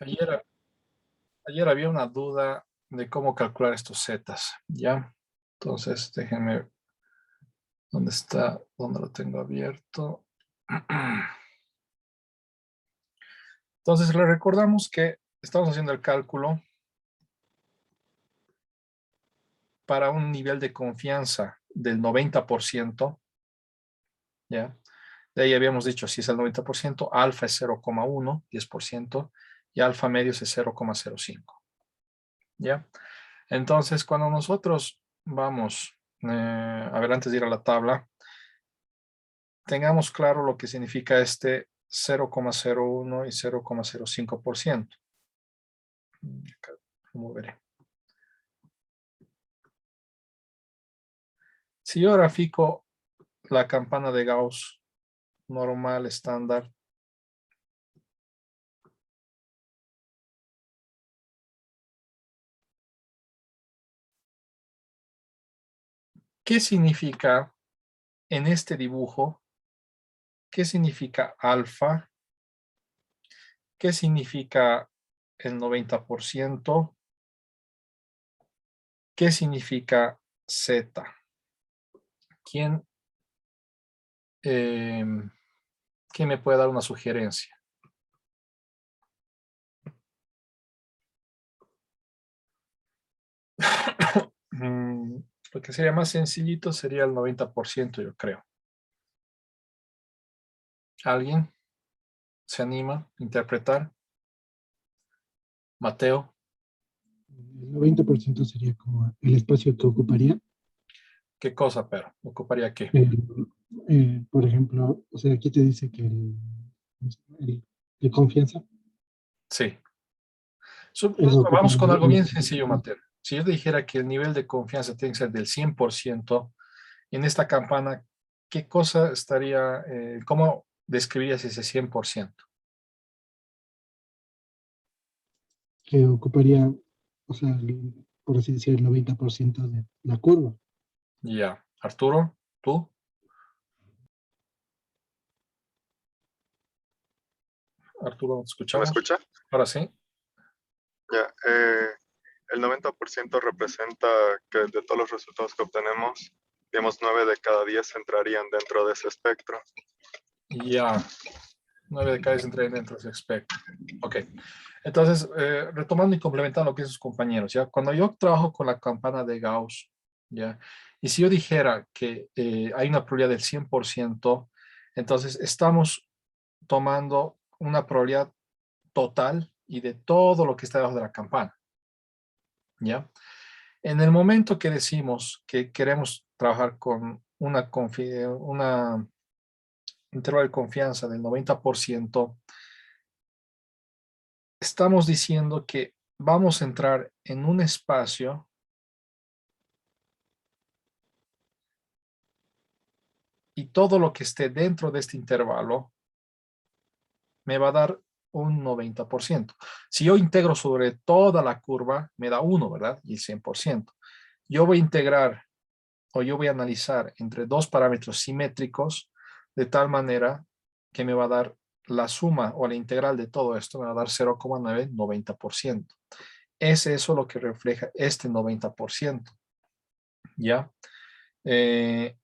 Ayer, ayer había una duda de cómo calcular estos zetas, ¿ya? Entonces, déjenme, ¿dónde está? ¿Dónde lo tengo abierto? Entonces, le recordamos que estamos haciendo el cálculo para un nivel de confianza del 90%, ¿ya? De ahí habíamos dicho, si es el 90%, alfa es 0,1, 10%, y alfa medios es 0,05, ¿ya? Entonces, cuando nosotros vamos, a ver, antes de ir a la tabla, tengamos claro lo que significa este 0,01 y 0,05%. ¿Cómo veré? Si yo grafico la campana de Gauss normal, estándar, ¿qué significa en este dibujo? ¿Qué significa alfa? ¿Qué significa el 90%? ¿Qué significa Z? ¿Quién, eh, ¿quién me puede dar una sugerencia? Lo que sería más sencillito sería el 90%, yo creo. ¿Alguien se anima a interpretar? Mateo, El 90% sería como el espacio que ocuparía. ¿qué cosa, pero? ¿Ocuparía qué? Por ejemplo, o sea, aquí te dice que el de confianza, Sí. eso Vamos ocuparía con algo el bien sencillo, Mateo. Si yo te dijera que el nivel de confianza tiene que ser del 100%, en esta campana, ¿qué cosa estaría, cómo describirías ese 100%? que ocuparía, o sea, por así decir, el 90% de la curva. Ya. Arturo, ¿tú? Arturo, ¿nos ¿Sí me escuchamos? escucha? Ahora sí. Ya. El 90% representa que de todos los resultados que obtenemos, digamos, 9 de cada 10 entrarían dentro de ese espectro. Ya. 9 de cada 10 entrarían dentro de ese espectro. Ok. Entonces, retomando y complementando lo que dicen sus compañeros, ¿ya? Cuando yo trabajo con la campana de Gauss, ¿ya? Y si yo dijera que hay una probabilidad del 100%, entonces estamos tomando una probabilidad total y de todo lo que está debajo de la campana, ¿ya? En el momento que decimos que queremos trabajar con una intervalo de confianza del 90%, estamos diciendo que vamos a entrar en un espacio y todo lo que esté dentro de este intervalo me va a dar un 90%. Si yo integro sobre toda la curva, me da 1, ¿verdad? Y el 100%. Yo voy a integrar o yo voy a analizar entre dos parámetros simétricos de tal manera que me va a dar la suma o la integral de todo esto, me va a dar 0,9, 90%. Es eso lo que refleja este 90%. ¿Ya? Eh,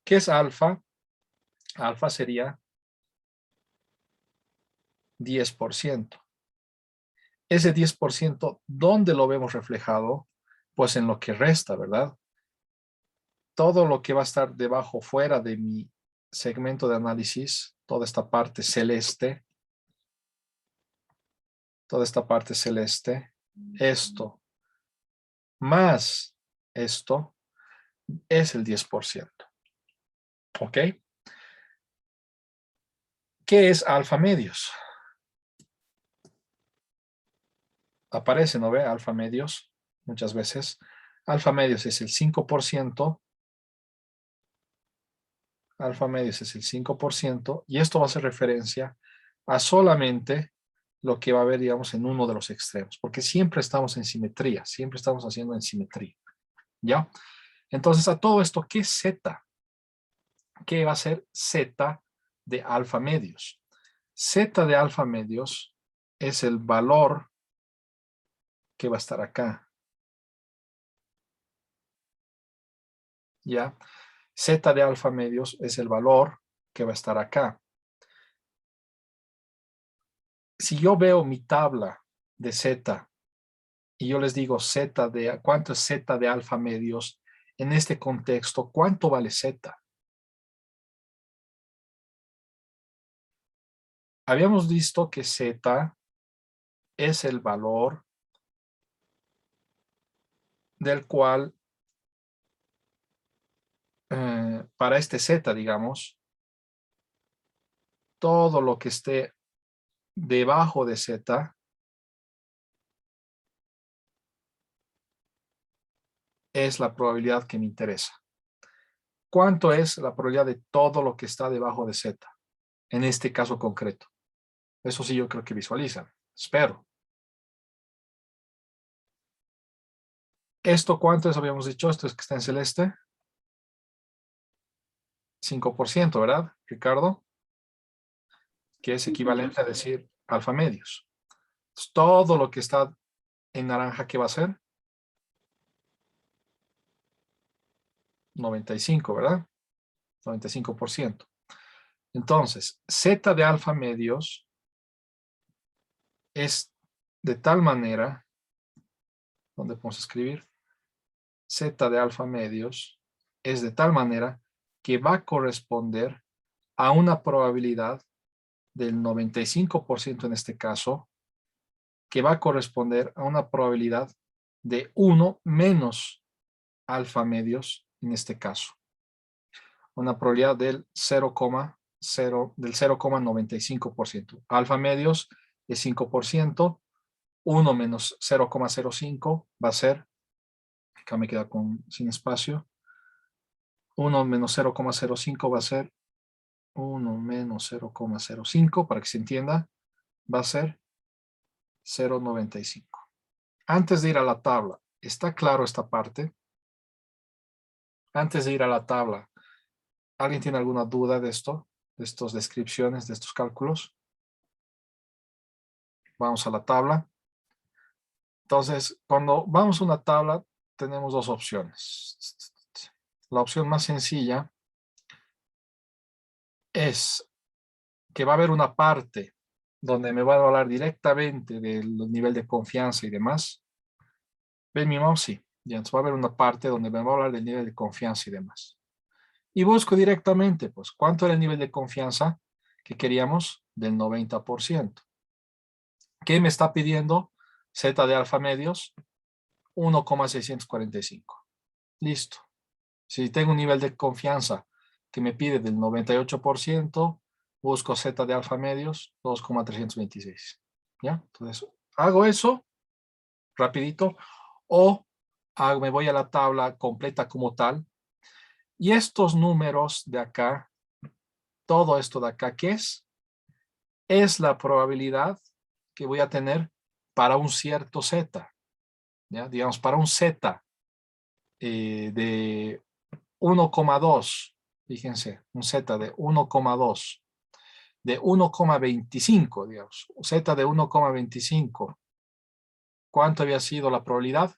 ¿Qué es alfa? Alfa sería 10%. Ese 10%, ¿dónde lo vemos reflejado? Pues en lo que resta, ¿verdad? Todo lo que va a estar debajo, fuera de mi segmento de análisis, toda esta parte celeste, esto más esto es el 10%. ¿Ok? ¿Qué es alfa medios? Aparece, ¿no ve? Alfa medios, muchas veces. Alfa medios es el 5%. Alfa medios es el 5%. Y esto va a hacer referencia a solamente lo que va a haber, digamos, en uno de los extremos. Porque siempre estamos en simetría. Siempre estamos haciendo en simetría. ¿Ya? Entonces, a todo esto, ¿qué es Z? ¿Qué va a ser Z de alfa medios? Z de alfa medios es el valor que va a estar acá. ¿Ya? Z de alfa medios es el valor que va a estar acá. Si yo veo mi tabla de Z y yo les digo ¿cuánto es Z de alfa medios? En este contexto, ¿cuánto vale Z? Habíamos visto que Z es el valor del cual, para este Z, digamos, todo lo que esté debajo de Z es la probabilidad que me interesa. ¿Cuánto es la probabilidad de todo lo que está debajo de Z? En este caso concreto. Eso sí yo creo que visualizan. Espero. ¿Esto cuánto es? Habíamos dicho, esto es que está en celeste. 5%, ¿verdad, Ricardo? Que es equivalente a decir alfa medios. Entonces, todo lo que está en naranja, ¿qué va a ser? 95, ¿verdad? 95%. Entonces, Z de alfa medios es de tal manera, ¿dónde podemos escribir? Z de alfa medios es de tal manera que va a corresponder a una probabilidad del 95% en este caso, que va a corresponder a una probabilidad de 1 menos alfa medios en este caso. Una probabilidad del 0,95%. Alfa medios es 5%, 1 menos 0,05 va a ser, acá me queda sin espacio, 1 menos 0,05 va a ser 1 menos 0,05, para que se entienda, va a ser 0,95. Antes de ir a la tabla, ¿está claro esta parte? Antes de ir a la tabla, ¿alguien tiene alguna duda de esto? De estas descripciones, de estos cálculos. Vamos a la tabla. Entonces, cuando vamos a una tabla, tenemos dos opciones. La opción más sencilla es que va a haber una parte donde me va a hablar directamente del nivel de confianza y demás. ¿Ven mi mouse? Sí. Ya, entonces va a haber una parte donde me va a hablar del nivel de confianza y demás. Y busco directamente, pues, ¿cuánto era el nivel de confianza que queríamos? Del 90%. ¿Qué me está pidiendo? Z de alfa medios, 1,645. Listo. Si tengo un nivel de confianza que me pide del 98%, busco Z de alfa medios, 2,326. ¿Ya? Entonces, hago eso rapidito o me voy a la tabla completa como tal. Y estos números de acá, todo esto de acá, ¿qué es? Es la probabilidad que voy a tener para un cierto Z. ¿Ya? Digamos, para un Z de 1,2, fíjense, un Z de 1,2, de 1,25, digamos, Z de 1,25. ¿Cuánto había sido la probabilidad?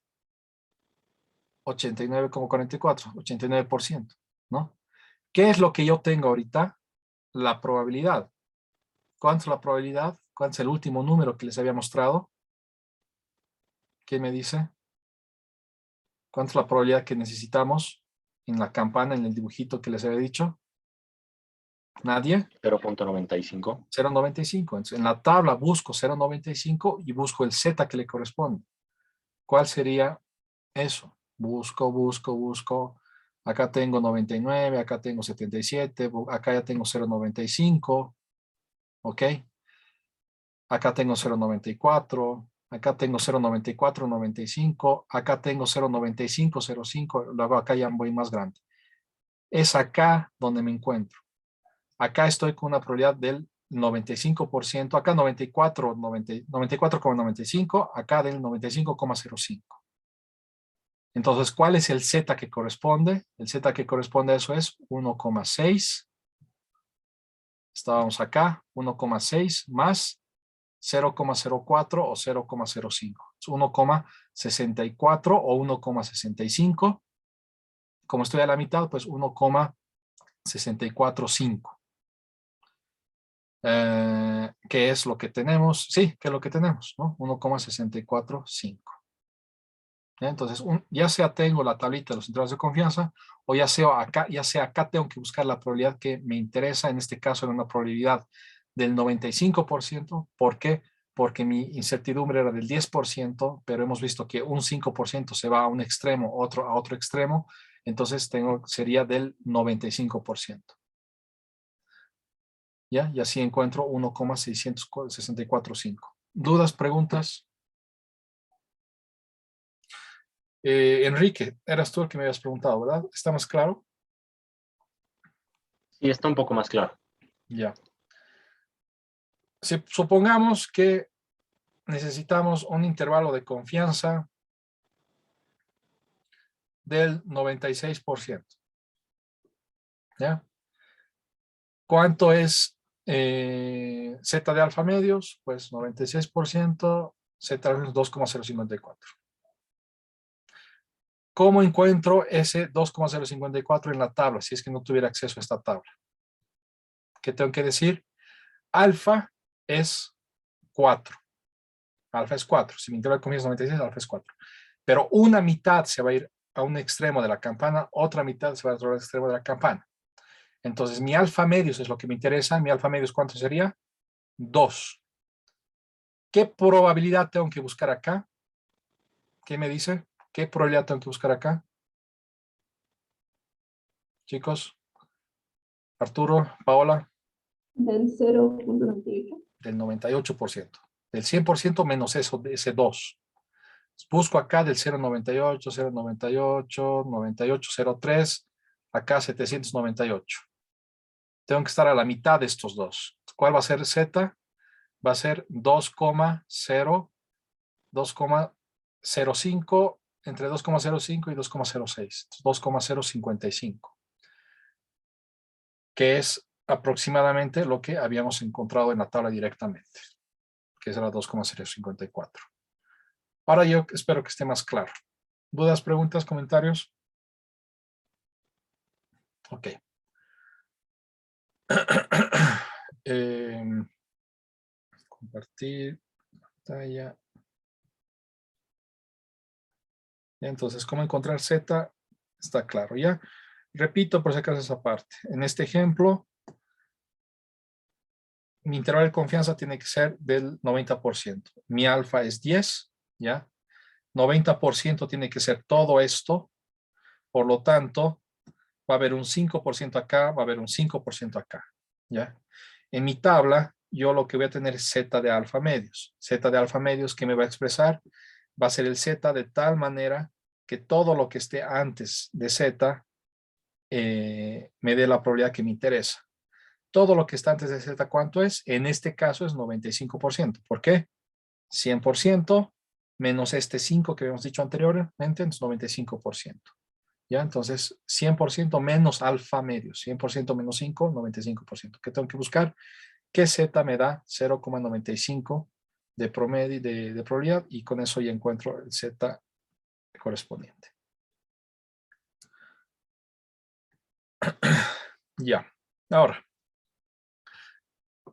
89,44, 89%, ¿no? ¿Qué es lo que yo tengo ahorita? La probabilidad. ¿Cuánto es la probabilidad? ¿Cuánto es el último número que les había mostrado? ¿Qué me dice? ¿Cuánto es la probabilidad que necesitamos en la campana, en el dibujito que les había dicho? ¿Nadie? 0,95. 0,95. Entonces, en la tabla busco 0,95 y busco el Z que le corresponde. ¿Cuál sería eso? Busco. Acá tengo 99, acá tengo 77, acá ya tengo 0,95. ¿Ok? Acá tengo 0,94, acá tengo 0,94, 95, acá tengo 0,95, 0,5, luego acá ya voy más grande. Es acá donde me encuentro. Acá estoy con una probabilidad del 95%, acá 94,95, acá del 95,05. Entonces, ¿cuál es el Z que corresponde? El Z que corresponde a eso es 1,6. Estábamos acá, 1,6 más 0,04 o 0,05. Es 1,64 o 1,65. Como estoy a la mitad, pues 1,645. ¿Qué es lo que tenemos? Sí, ¿qué es lo que tenemos? ¿No? 1,645. Entonces, ya sea tengo la tablita de los intervalos de confianza, o ya sea acá tengo que buscar la probabilidad que me interesa. En este caso era una probabilidad del 95%. ¿Por qué? Porque mi incertidumbre era del 10%, pero hemos visto que un 5% se va a un extremo, otro a otro extremo. Entonces sería del 95%. ¿Ya? Y así encuentro 1,664,5. ¿Dudas, preguntas? Enrique, eras tú el que me habías preguntado, ¿verdad? ¿Está más claro? Sí, está un poco más claro. Ya. Supongamos que necesitamos un intervalo de confianza del 96%. ¿Ya? ¿Cuánto es Z de alfa medios? Pues 96%, Z de 2,054. ¿Cómo encuentro ese 2,054 en la tabla si es que no tuviera acceso a esta tabla? ¿Qué tengo que decir? Alfa es 4. Alfa es 4. Si mi intervalo de confianza es 96, alfa es 4. Pero una mitad se va a ir a un extremo de la campana, otra mitad se va a otro extremo de la campana. Entonces, mi alfa medios es lo que me interesa. Mi alfa medios, ¿cuánto sería? 2. ¿Qué probabilidad tengo que buscar acá? ¿Qué me dice? ¿Qué probabilidad tengo que buscar acá? Chicos, Arturo, Paola. Del 0,98. Del 98%. Del 100% menos ese 2. Busco acá del 0,98, 0,98, 98,03, acá 798. Tengo que estar a la mitad de estos dos. ¿Cuál va a ser Z? Va a ser 2,05, entre 2,05 y 2,06, 2,055, que es aproximadamente lo que habíamos encontrado en la tabla directamente, que es la 2,054. Ahora yo espero que esté más claro. ¿Dudas, preguntas, comentarios? Ok. Compartir pantalla. Entonces, ¿cómo encontrar Z? Está claro, ¿ya? Repito por si acaso esa parte. En este ejemplo, mi intervalo de confianza tiene que ser del 90%. Mi alfa es 10, ¿ya? 90% tiene que ser todo esto. Por lo tanto, va a haber un 5% acá, va a haber un 5% acá, ¿ya? En mi tabla, yo lo que voy a tener es Z de alfa medios. Z de alfa medios, ¿qué me va a expresar? Va a ser el Z de tal manera que todo lo que esté antes de Z me dé la probabilidad que me interesa. Todo lo que está antes de Z, ¿cuánto es? En este caso es 95%. ¿Por qué? 100% menos este 5 que habíamos dicho anteriormente, es 95%. ¿Ya? Entonces, 100% menos alfa medios. 100% menos 5, 95%. ¿Qué tengo que buscar? Que Z me da 0,95 de promedio de probabilidad, y con eso ya encuentro el Z correspondiente. Ya. Ahora,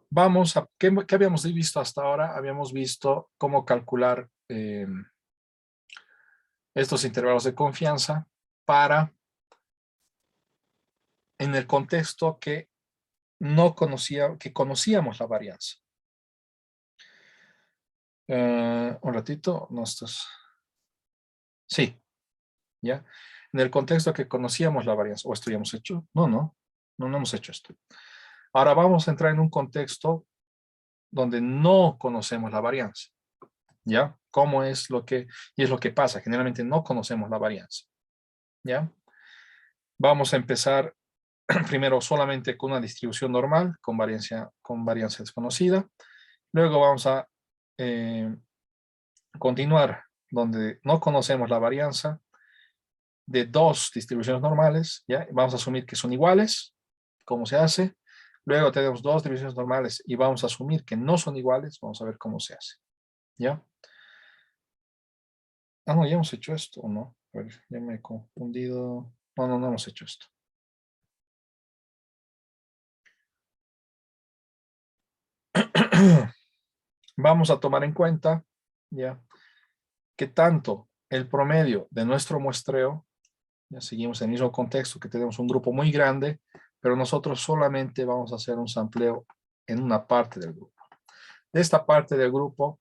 vamos a, ¿qué habíamos visto hasta ahora? Habíamos visto cómo calcular estos intervalos de confianza para, en el contexto que conocíamos la varianza. Un ratito, no estás. Sí, ya. En el contexto que conocíamos la varianza, ¿o esto ya hemos hecho? No hemos hecho esto. Ahora vamos a entrar en un contexto donde no conocemos la varianza. ¿Ya? ¿Cómo es lo que, y es lo que pasa? Generalmente no conocemos la varianza. ¿Ya? Vamos a empezar primero solamente con una distribución normal, con varianza desconocida. Luego vamos a continuar donde no conocemos la varianza de dos distribuciones normales. ¿Ya? Vamos a asumir que son iguales. ¿Cómo se hace? Luego tenemos dos distribuciones normales y vamos a asumir que no son iguales. Vamos a ver cómo se hace. ¿Ya? Ah, no, ya hemos hecho esto, ¿o no? A ver, ya me he confundido. No hemos hecho esto. Vamos a tomar en cuenta, ¿ya?, que tanto el promedio de nuestro muestreo, ya seguimos en el mismo contexto, que tenemos un grupo muy grande, pero nosotros solamente vamos a hacer un sampleo en una parte del grupo. De esta parte del grupo,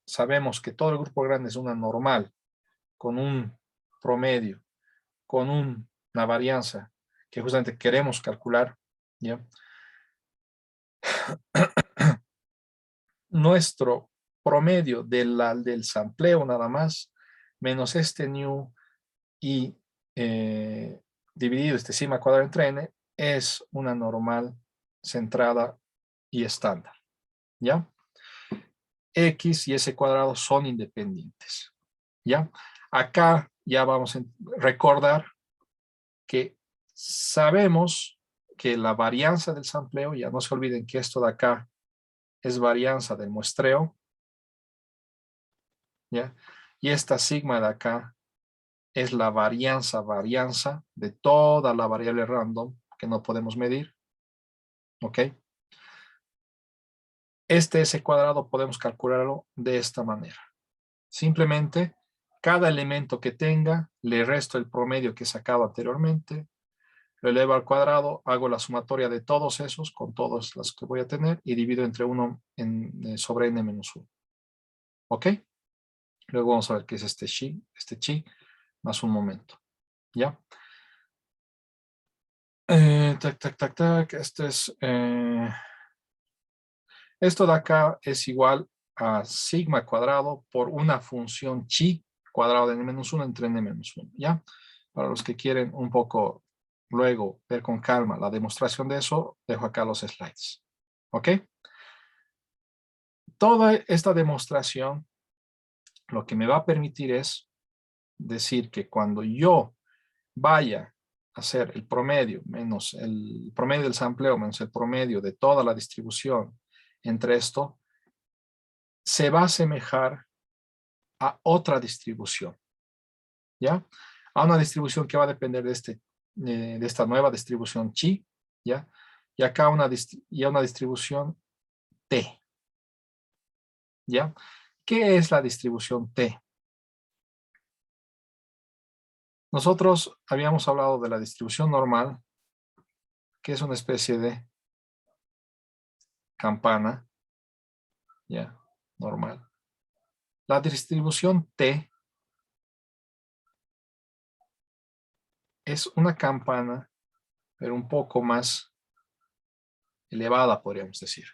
sabemos que todo el grupo grande es una normal, con un promedio, con una varianza que justamente queremos calcular, ¿ya? Nuestro promedio del sampleo nada más, menos este new y dividido este sigma cuadrado entre n, es una normal centrada y estándar, ¿ya? X y S cuadrado son independientes, ¿ya? Acá ya vamos a recordar que sabemos que la varianza del sampleo, ya no se olviden que esto de acá es varianza del muestreo, ¿ya? Y esta sigma de acá es la varianza de toda la variable random que no podemos medir, ¿ok? Este S cuadrado podemos calcularlo de esta manera. Simplemente, cada elemento que tenga, le resto el promedio que he sacado anteriormente, lo elevo al cuadrado, hago la sumatoria de todos esos, con todos los que voy a tener, y divido entre 1 sobre n menos 1. ¿Ok? Luego vamos a ver qué es este chi, más un momento. ¿Ya? Esto de acá es igual a sigma cuadrado por una función chi cuadrado de n-1 entre n-1, ¿ya? Para los que quieren un poco luego ver con calma la demostración de eso, dejo acá los slides. ¿Ok? Toda esta demostración lo que me va a permitir es decir que cuando yo vaya a hacer el promedio menos el promedio del sampleo menos el promedio de toda la distribución entre esto, se va a asemejar a otra distribución, ¿ya? A una distribución que va a depender de esta nueva distribución chi, ¿ya? Y acá una distribución t, ¿ya? ¿Qué es la distribución t? Nosotros habíamos hablado de la distribución normal, que es una especie de campana, ¿ya? Normal. La distribución t es una campana, pero un poco más elevada, podríamos decir.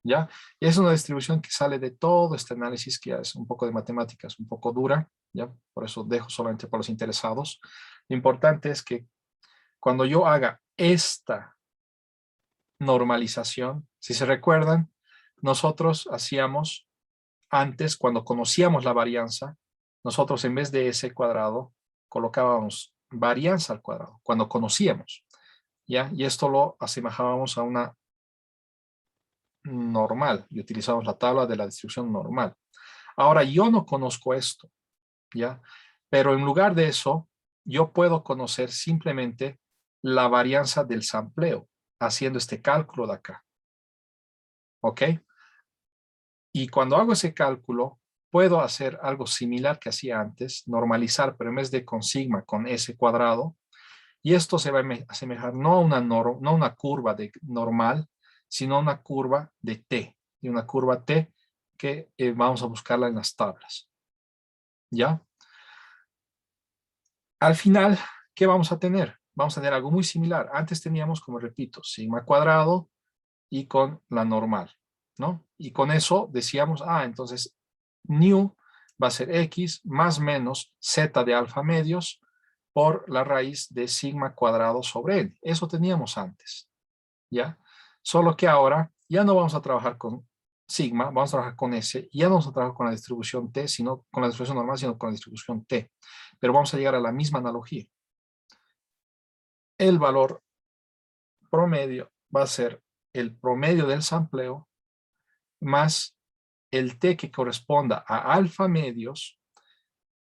¿Ya? Y es una distribución que sale de todo este análisis, que es un poco de matemáticas, un poco dura, ¿ya? Por eso dejo solamente para los interesados. Lo importante es que cuando yo haga esta normalización, si se recuerdan, nosotros hacíamos antes, cuando conocíamos la varianza, nosotros en vez de S cuadrado, colocábamos varianza al cuadrado, cuando conocíamos, ¿ya? Y esto lo asemejábamos a una normal y utilizamos la tabla de la distribución normal. Ahora yo no conozco esto, ¿ya? Pero en lugar de eso, yo puedo conocer simplemente la varianza del sampleo, haciendo este cálculo de acá. ¿Ok? Y cuando hago ese cálculo, puedo hacer algo similar que hacía antes, normalizar, pero en vez de con sigma, con S cuadrado, y esto se va a asemejar no a una curva de normal, sino a una curva de T, y una curva T que vamos a buscarla en las tablas. ¿Ya? Al final, ¿qué vamos a tener? Vamos a tener algo muy similar. Antes teníamos, como repito, sigma cuadrado y con la normal, ¿no? Y con eso decíamos, entonces, nu va a ser x más menos z de alfa medios por la raíz de sigma cuadrado sobre n. Eso teníamos antes, ¿ya? Solo que ahora ya no vamos a trabajar con sigma, vamos a trabajar con S, y ya no vamos a trabajar con la distribución T, sino con la distribución normal, sino con la distribución T. Pero vamos a llegar a la misma analogía. El valor promedio va a ser el promedio del sampleo más el t que corresponda a alfa medios.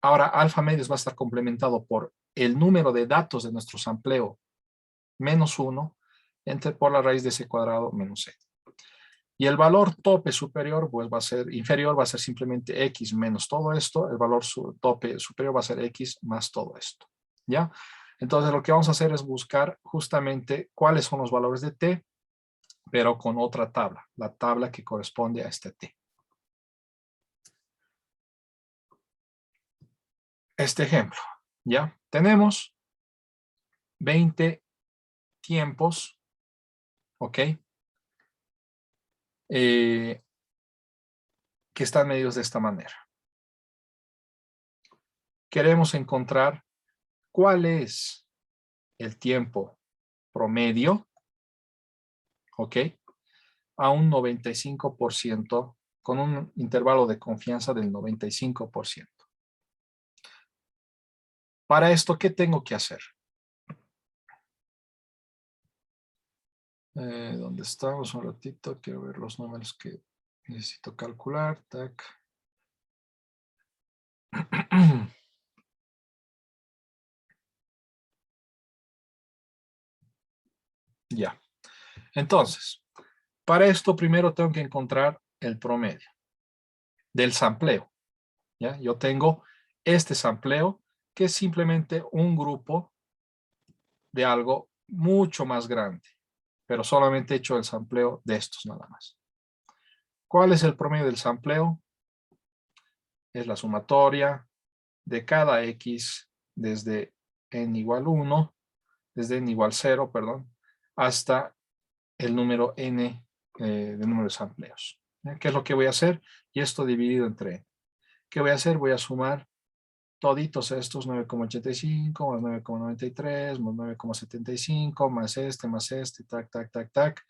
Ahora, alfa medios va a estar complementado por el número de datos de nuestro sampleo menos 1 por la raíz de ese cuadrado menos c. Y el valor tope superior, pues va a ser inferior, va a ser simplemente x menos todo esto. El valor tope superior va a ser x más todo esto. ¿Ya? Entonces lo que vamos a hacer es buscar justamente cuáles son los valores de t, pero con otra tabla, la tabla que corresponde a este t. Este ejemplo, ¿ya? Tenemos 20 tiempos, ¿ok? Que están medidos de esta manera. Queremos encontrar cuál es el tiempo promedio, ¿ok? A un 95%, con un intervalo de confianza del 95%. Para esto, ¿qué tengo que hacer? ¿Dónde estamos? Un ratito, quiero ver los números que necesito calcular. Tac. Ya. Entonces, para esto primero tengo que encontrar el promedio del sampleo. ¿Ya? Yo tengo este sampleo, que es simplemente un grupo de algo mucho más grande, pero solamente he hecho el sampleo de estos nada más. ¿Cuál es el promedio del sampleo? Es la sumatoria de cada x desde n igual 1, desde n igual 0, perdón, hasta el número n de número de sampleos. ¿Qué es lo que voy a hacer? Y esto dividido entre n. ¿Qué voy a hacer? Voy a sumar toditos estos, 9,85 más 9,93 más 9,75 más este, tac, tac, tac, tac.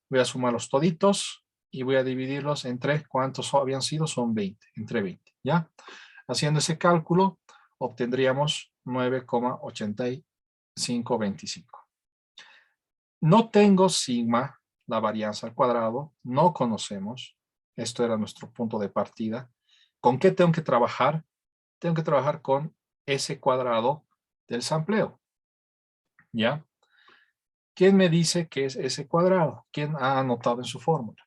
Voy a sumar los toditos y voy a dividirlos entre cuántos habían sido, son 20, entre 20, ¿ya? Haciendo ese cálculo, obtendríamos 9,8525. No tengo sigma, la varianza al cuadrado, no conocemos. Esto era nuestro punto de partida. ¿Con qué tengo que trabajar? Tengo que trabajar con ese cuadrado del sampleo. ¿Ya? ¿Quién me dice qué es ese cuadrado? ¿Quién ha anotado en su fórmula?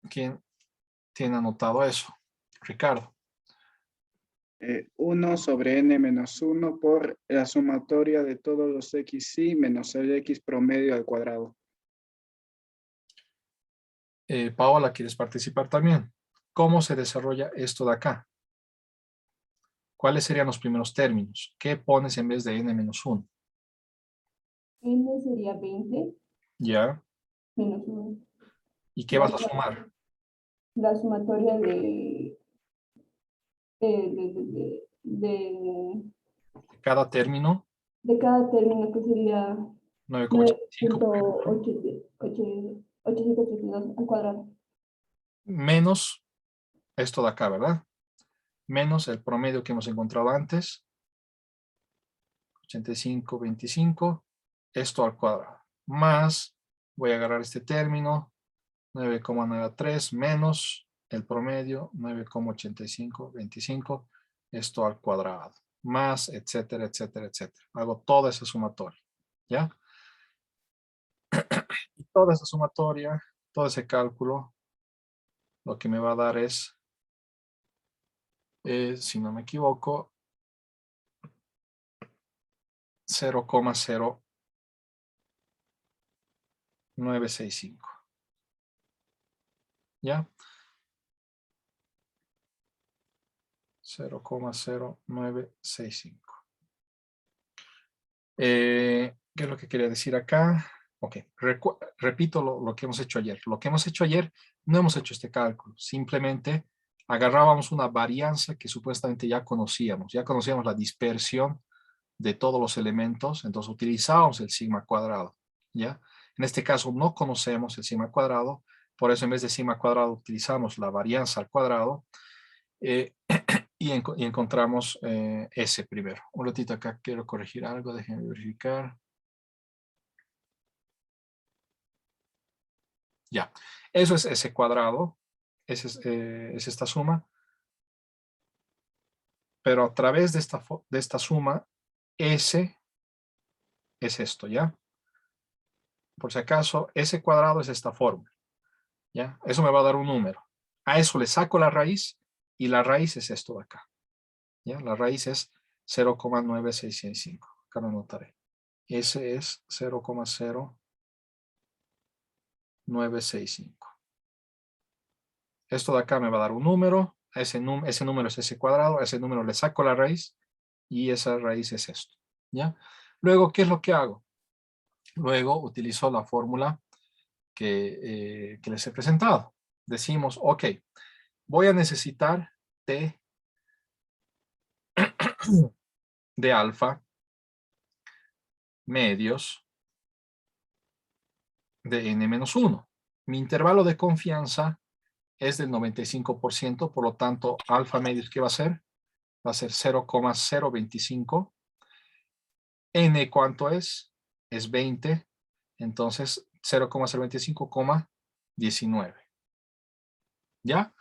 ¿Quién tiene anotado eso? Ricardo. 1 sobre n menos 1 por la sumatoria de todos los xy menos el x promedio al cuadrado. Paola, ¿quieres participar también? ¿Cómo se desarrolla esto de acá? ¿Cuáles serían los primeros términos? ¿Qué pones en vez de n menos 1? N sería 20 ¿Ya? menos 1. ¿Y qué vas a sumar? La sumatoria de de, de, Cada término, de cada término, que sería 9,85 9.882 al cuadrado. menos esto de acá, ¿verdad? Menos el promedio que hemos encontrado antes, 85,25, esto al cuadrado. Más, voy a agarrar este término, 9,93 menos el promedio, 9,8525, esto al cuadrado. Más, etcétera, etcétera, etcétera. Hago toda esa sumatoria, ¿ya? Y toda esa sumatoria, todo ese cálculo, lo que me va a dar es, si no me equivoco, 0,0965. ¿Ya? 0,0965. ¿Qué es lo que quería decir acá? Ok, repito lo que hemos hecho ayer. Lo que hemos hecho ayer, no hemos hecho este cálculo. Simplemente agarrábamos una varianza que supuestamente ya conocíamos. Ya conocíamos la dispersión de todos los elementos, entonces utilizábamos el sigma cuadrado. ¿Ya? En este caso no conocemos el sigma cuadrado, por eso en vez de sigma cuadrado utilizamos la varianza al cuadrado. Y encontramos ese primero. Un ratito acá quiero corregir algo, déjenme verificar. Ya, eso es S cuadrado, es esta suma, pero a través de esta suma, S es esto, ¿ya? Por si acaso, S cuadrado es esta fórmula, ¿ya? Eso me va a dar un número. A eso le saco la raíz y la raíz es esto de acá, ¿ya? La raíz es 0,9665. Acá lo anotaré. S es 0,0965. Esto de acá me va a dar un número. Ese número es S cuadrado. A ese número le saco la raíz y esa raíz es esto, ¿ya? Luego, ¿qué es lo que hago? Luego utilizo la fórmula que les he presentado. Decimos, ok, voy a necesitar T de alfa medios de n-1. Mi intervalo de confianza es del 95%, por lo tanto, alfa medios, ¿qué va a ser? Va a ser 0,025. N, ¿cuánto es? Es 20. Entonces, 0,025,19. ¿Ya?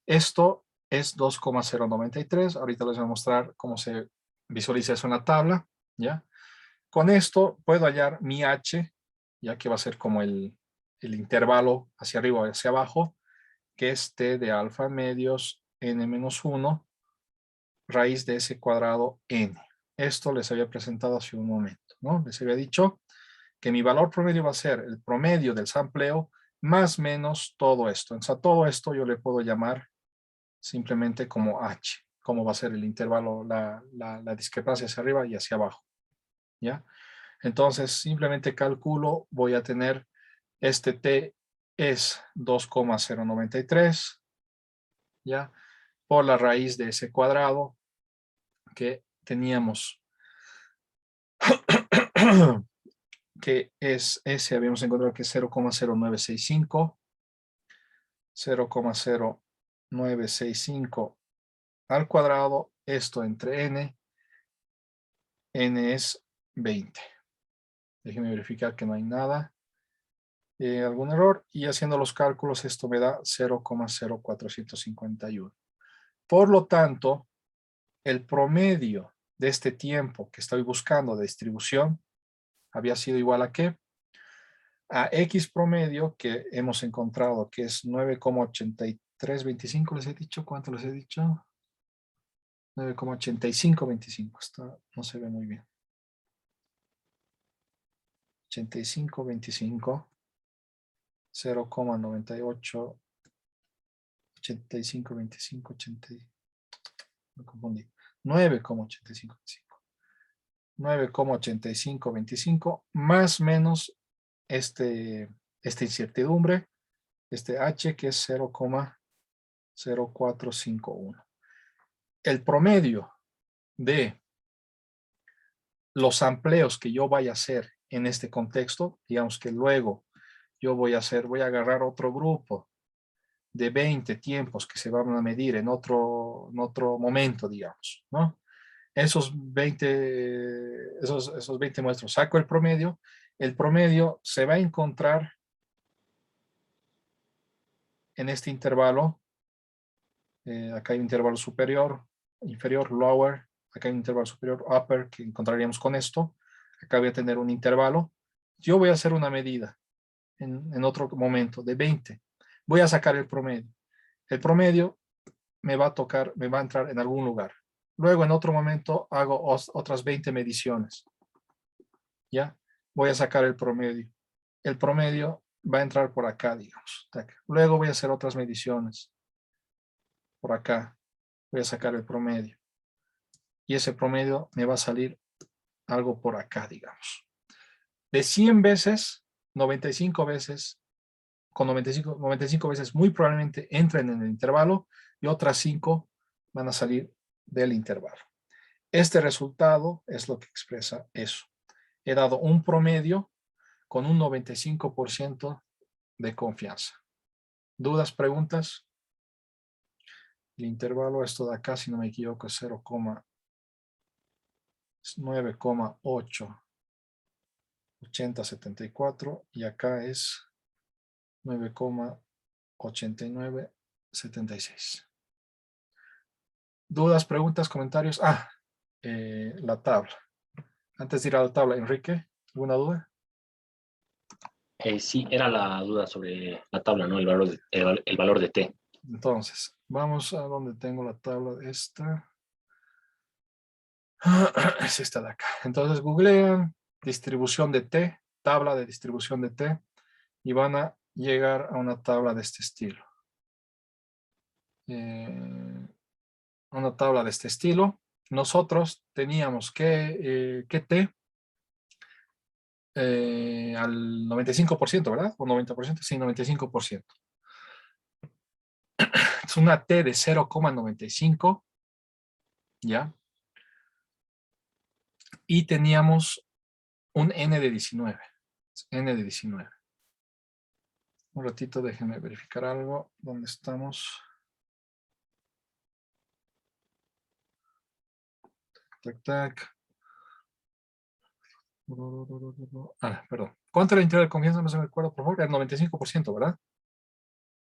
Esto es 2,093. Ahorita les voy a mostrar cómo se visualiza eso en la tabla. ¿Ya? Con esto puedo hallar mi H, ya que va a ser como el intervalo hacia arriba o hacia abajo, que es T de alfa medios n-1 raíz de S cuadrado n. Esto les había presentado hace un momento, ¿no? Les había dicho que mi valor promedio va a ser el promedio del sampleo más menos todo esto. Entonces a todo esto yo le puedo llamar simplemente como H, como va a ser el intervalo, la discrepancia hacia arriba y hacia abajo, ¿ya? Entonces simplemente calculo, voy a tener este T es 2,093, ¿ya? Por la raíz de ese cuadrado que teníamos, que es ese, habíamos encontrado que es 0,0965, 0,0965 al cuadrado, esto entre n es 20. Déjenme verificar que no hay nada, algún error, y haciendo los cálculos esto me da 0,0451. Por lo tanto, el promedio de este tiempo que estoy buscando de distribución había sido igual a ¿qué? A X promedio que hemos encontrado que es 9,8325, les he dicho, ¿cuánto les he dicho? 9,8525, no se ve muy bien. 8525, 0,98, 8525, 80, me confundí. 9,8525. 9,8525 más menos esta incertidumbre, este H que es 0,0451. El promedio de los amplios que yo vaya a hacer en este contexto, digamos que luego yo voy a agarrar otro grupo de 20 tiempos que se van a medir en otro momento, digamos, ¿no? Esos 20 muestros, saco el promedio se va a encontrar en este intervalo. Acá hay un intervalo superior, inferior, lower, acá hay un intervalo superior, upper, que encontraríamos con esto. Acá voy a tener un intervalo. Yo voy a hacer una medida en otro momento de 20. Voy a sacar el promedio. El promedio me va a entrar en algún lugar. Luego en otro momento hago otras 20 mediciones. ¿Ya? Voy a sacar el promedio. El promedio va a entrar por acá, digamos. Luego voy a hacer otras mediciones. Por acá. Voy a sacar el promedio. Y ese promedio me va a salir algo por acá, digamos. De 100 veces, 95 veces, con 95 veces muy probablemente entren en el intervalo y otras 5 van a salir del intervalo. Este resultado es lo que expresa eso. He dado un promedio con un 95% de confianza. ¿Dudas, preguntas? El intervalo, esto de acá, si no me equivoco, es 0,9,88074 y acá es 9,8976. ¿Dudas, preguntas, comentarios? La tabla. Antes de ir a la tabla, Enrique, ¿alguna duda? Sí, era la duda sobre la tabla, ¿no? El valor de T. Entonces, vamos a donde tengo la tabla de esta. Es esta de acá. Entonces, googlean distribución de T, tabla de distribución de T, y van a llegar a una tabla de este estilo. Una tabla de este estilo. Nosotros teníamos que T al 95%, ¿verdad? O 90%, sí, 95%. Es una T de 0,95, ¿ya? Y teníamos un N de 19. N de 19. Un ratito, déjenme verificar algo. ¿Dónde estamos? Tac, tac. Perdón. ¿Cuánto era el intervalo de confianza? No se me acuerdo, por favor. El 95%, ¿verdad?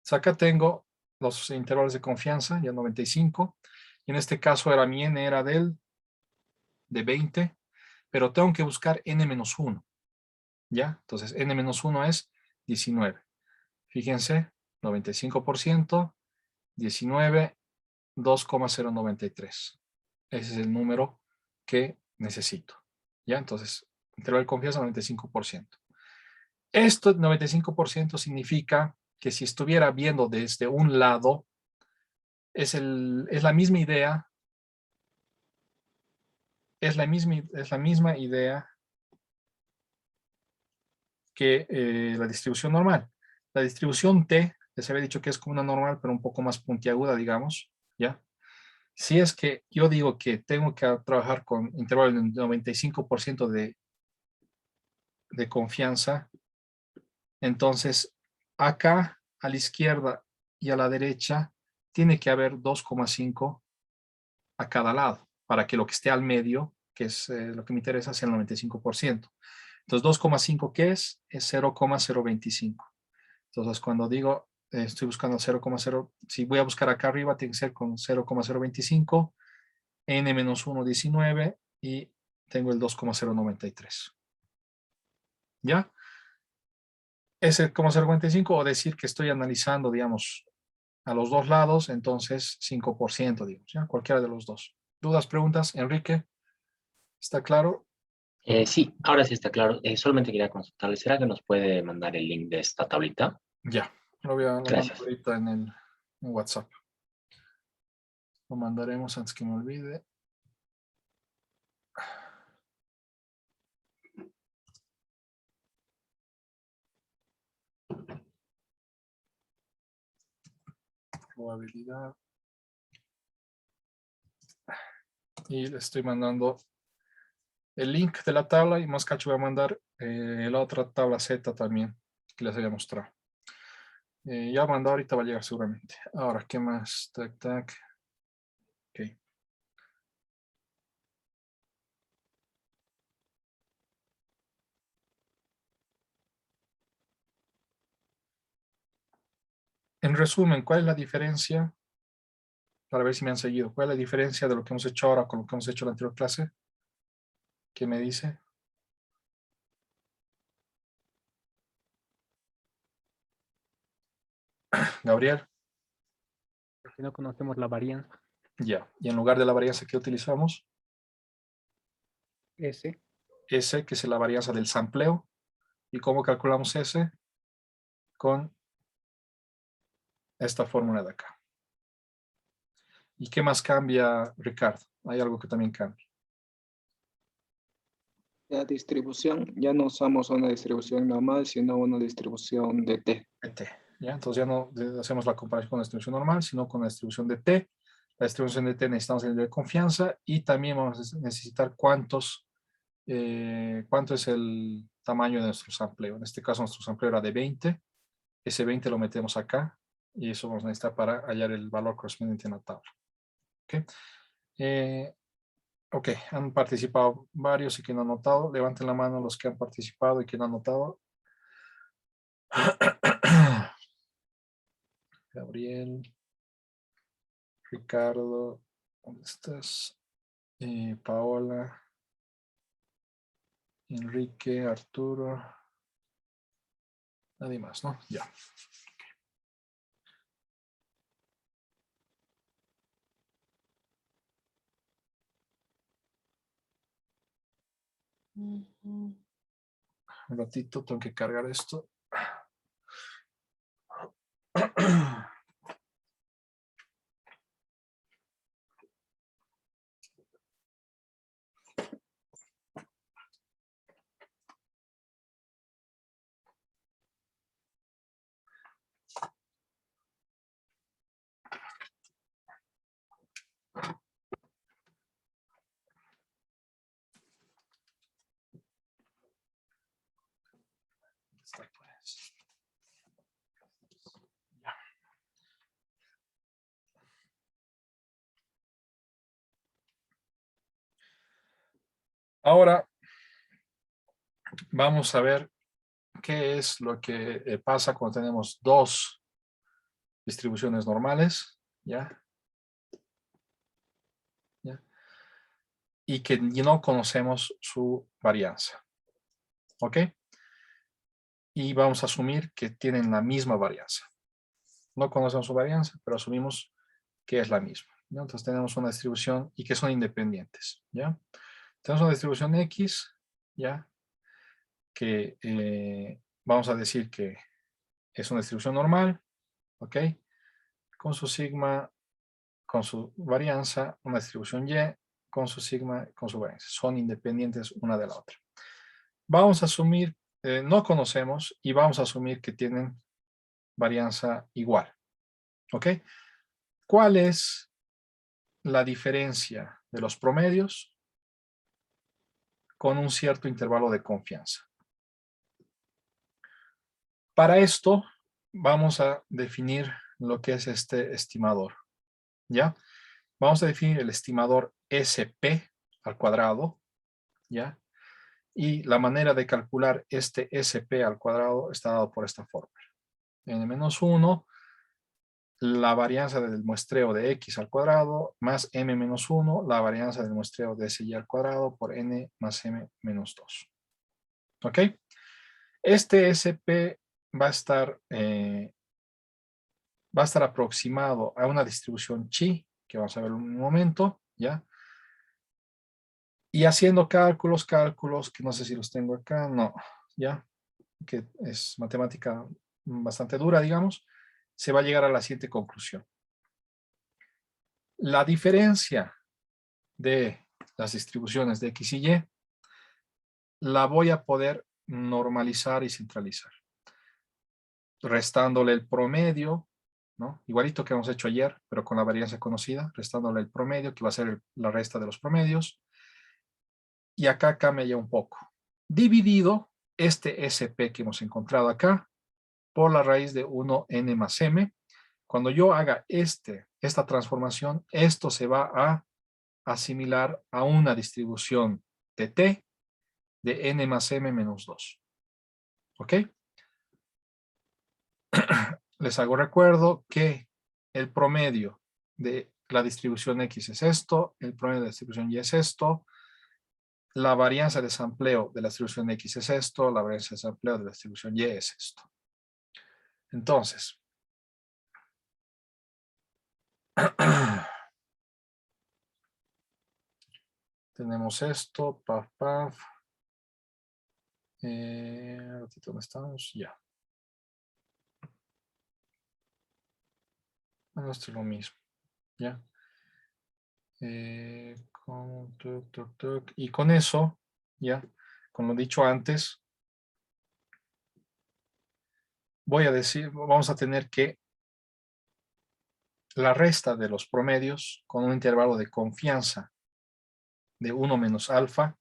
Acá tengo los intervalos de confianza, ya 95. Y en este caso mi N era de 20, pero tengo que buscar N-1. ¿Ya? Entonces, N-1 es 19. Fíjense, 95%, 19, 2,093. Ese es el número que necesito. ¿Ya? Entonces, intervalo de confianza 95%. Esto 95% significa que si estuviera viendo desde un lado, es la misma idea. Es la misma idea que la distribución normal. La distribución T, les había dicho que es como una normal, pero un poco más puntiaguda, digamos, ¿ya? Si es que yo digo que tengo que trabajar con intervalo del 95% de confianza, entonces acá a la izquierda y a la derecha tiene que haber 2,5 a cada lado, para que lo que esté al medio, que es lo que me interesa, sea el 95%. Entonces 2,5, ¿qué es? Es 0,025. Entonces cuando digo, estoy buscando 0,0, si voy a buscar acá arriba, tiene que ser con 0,025, n-1, 19, y tengo el 2,093. ¿Ya? Ese 0,095, o decir que estoy analizando, digamos, a los dos lados, entonces 5%, digamos, ¿ya? Cualquiera de los dos. ¿Dudas, preguntas? Enrique, ¿está claro? Sí, ahora sí está claro. Solamente quería consultarle, ¿será que nos puede mandar el link de esta tablita? Ya, lo mando Gracias. ahorita en WhatsApp. Lo mandaremos antes que me olvide. Probabilidad. Y le estoy mandando el link de la tabla, y más cacho voy a mandar la otra tabla Z también, que les había mostrado. Ya mandó, ahorita va a llegar seguramente. Ahora, ¿qué más? Tac, tac. Ok. En resumen, ¿cuál es la diferencia? Para ver si me han seguido. ¿Cuál es la diferencia de lo que hemos hecho ahora con lo que hemos hecho en la anterior clase? ¿Qué me dice? Gabriel. Si no conocemos la varianza. Ya. Y en lugar de la varianza que utilizamos, S. S, que es la varianza del sampleo. ¿Y cómo calculamos S? Con esta fórmula de acá. ¿Y qué más cambia, Ricardo? Hay algo que también cambia. La distribución, ya no usamos una distribución normal, sino una distribución de T. T, ¿ya? Entonces ya no hacemos la comparación con la distribución normal, sino con la distribución de T. La distribución de T necesitamos el nivel de confianza, y también vamos a necesitar cuánto es el tamaño de nuestro sampleo. En este caso nuestro sampleo era de 20. Ese 20 lo metemos acá, y eso vamos a necesitar para hallar el valor correspondiente en la tabla. ¿Ok? Ok, han participado varios y que no han notado. Levanten la mano los que han participado y que no han notado. Gabriel, Ricardo, ¿dónde estás? Paola, Enrique, Arturo, nadie más, ¿no? Ya. Un ratito, tengo que cargar esto. Está, pues. Ya. Ahora vamos a ver qué es lo que pasa cuando tenemos dos distribuciones normales, ¿ya? ¿Ya? Y que no conocemos su varianza, ¿ok? Y vamos a asumir que tienen la misma varianza. No conocemos su varianza, pero asumimos que es la misma, ¿no? Entonces tenemos una distribución y que son independientes, ¿ya? Tenemos una distribución X, ¿ya? Que vamos a decir que es una distribución normal, ¿ok? Con su sigma, con su varianza, una distribución Y, con su sigma, con su varianza. Son independientes una de la otra. Vamos a asumir, no conocemos y vamos a asumir que tienen varianza igual, ¿ok? ¿Cuál es la diferencia de los promedios con un cierto intervalo de confianza? Para esto vamos a definir lo que es este estimador, ¿ya? Vamos a definir el estimador SP al cuadrado, ¿ya? Y la manera de calcular este SP al cuadrado está dado por esta fórmula. N-1, la varianza del muestreo de X al cuadrado, más M-1, la varianza del muestreo de SY al cuadrado por N más M-2. ¿Ok? Este SP va a estar aproximado a una distribución chi, que vamos a ver en un momento, ¿ya? Y haciendo cálculos, que no sé si los tengo acá, no, ¿ya? Que es matemática bastante dura, digamos, se va a llegar a la siguiente conclusión. La diferencia de las distribuciones de X y Y la voy a poder normalizar y centralizar, restándole el promedio, ¿no? Igualito que hemos hecho ayer, pero con la varianza conocida, restándole el promedio, que va a ser la resta de los promedios. Y acá cambia ya un poco. Dividido este SP que hemos encontrado acá por la raíz de 1n más m. Cuando yo haga esta transformación, esto se va a asimilar a una distribución de t de n más m menos 2. ¿Ok? Les hago recuerdo que el promedio de la distribución X es esto, el promedio de la distribución Y es esto, la varianza de sampleo de la distribución X es esto, la varianza de sampleo de la distribución Y es esto. Entonces, tenemos esto, paf, paf. ¿Dónde estamos? Ya. Bueno, esto es lo mismo, ¿ya? Y con eso, ya, con lo dicho antes, vamos a tener que la resta de los promedios con un intervalo de confianza de 1 menos alfa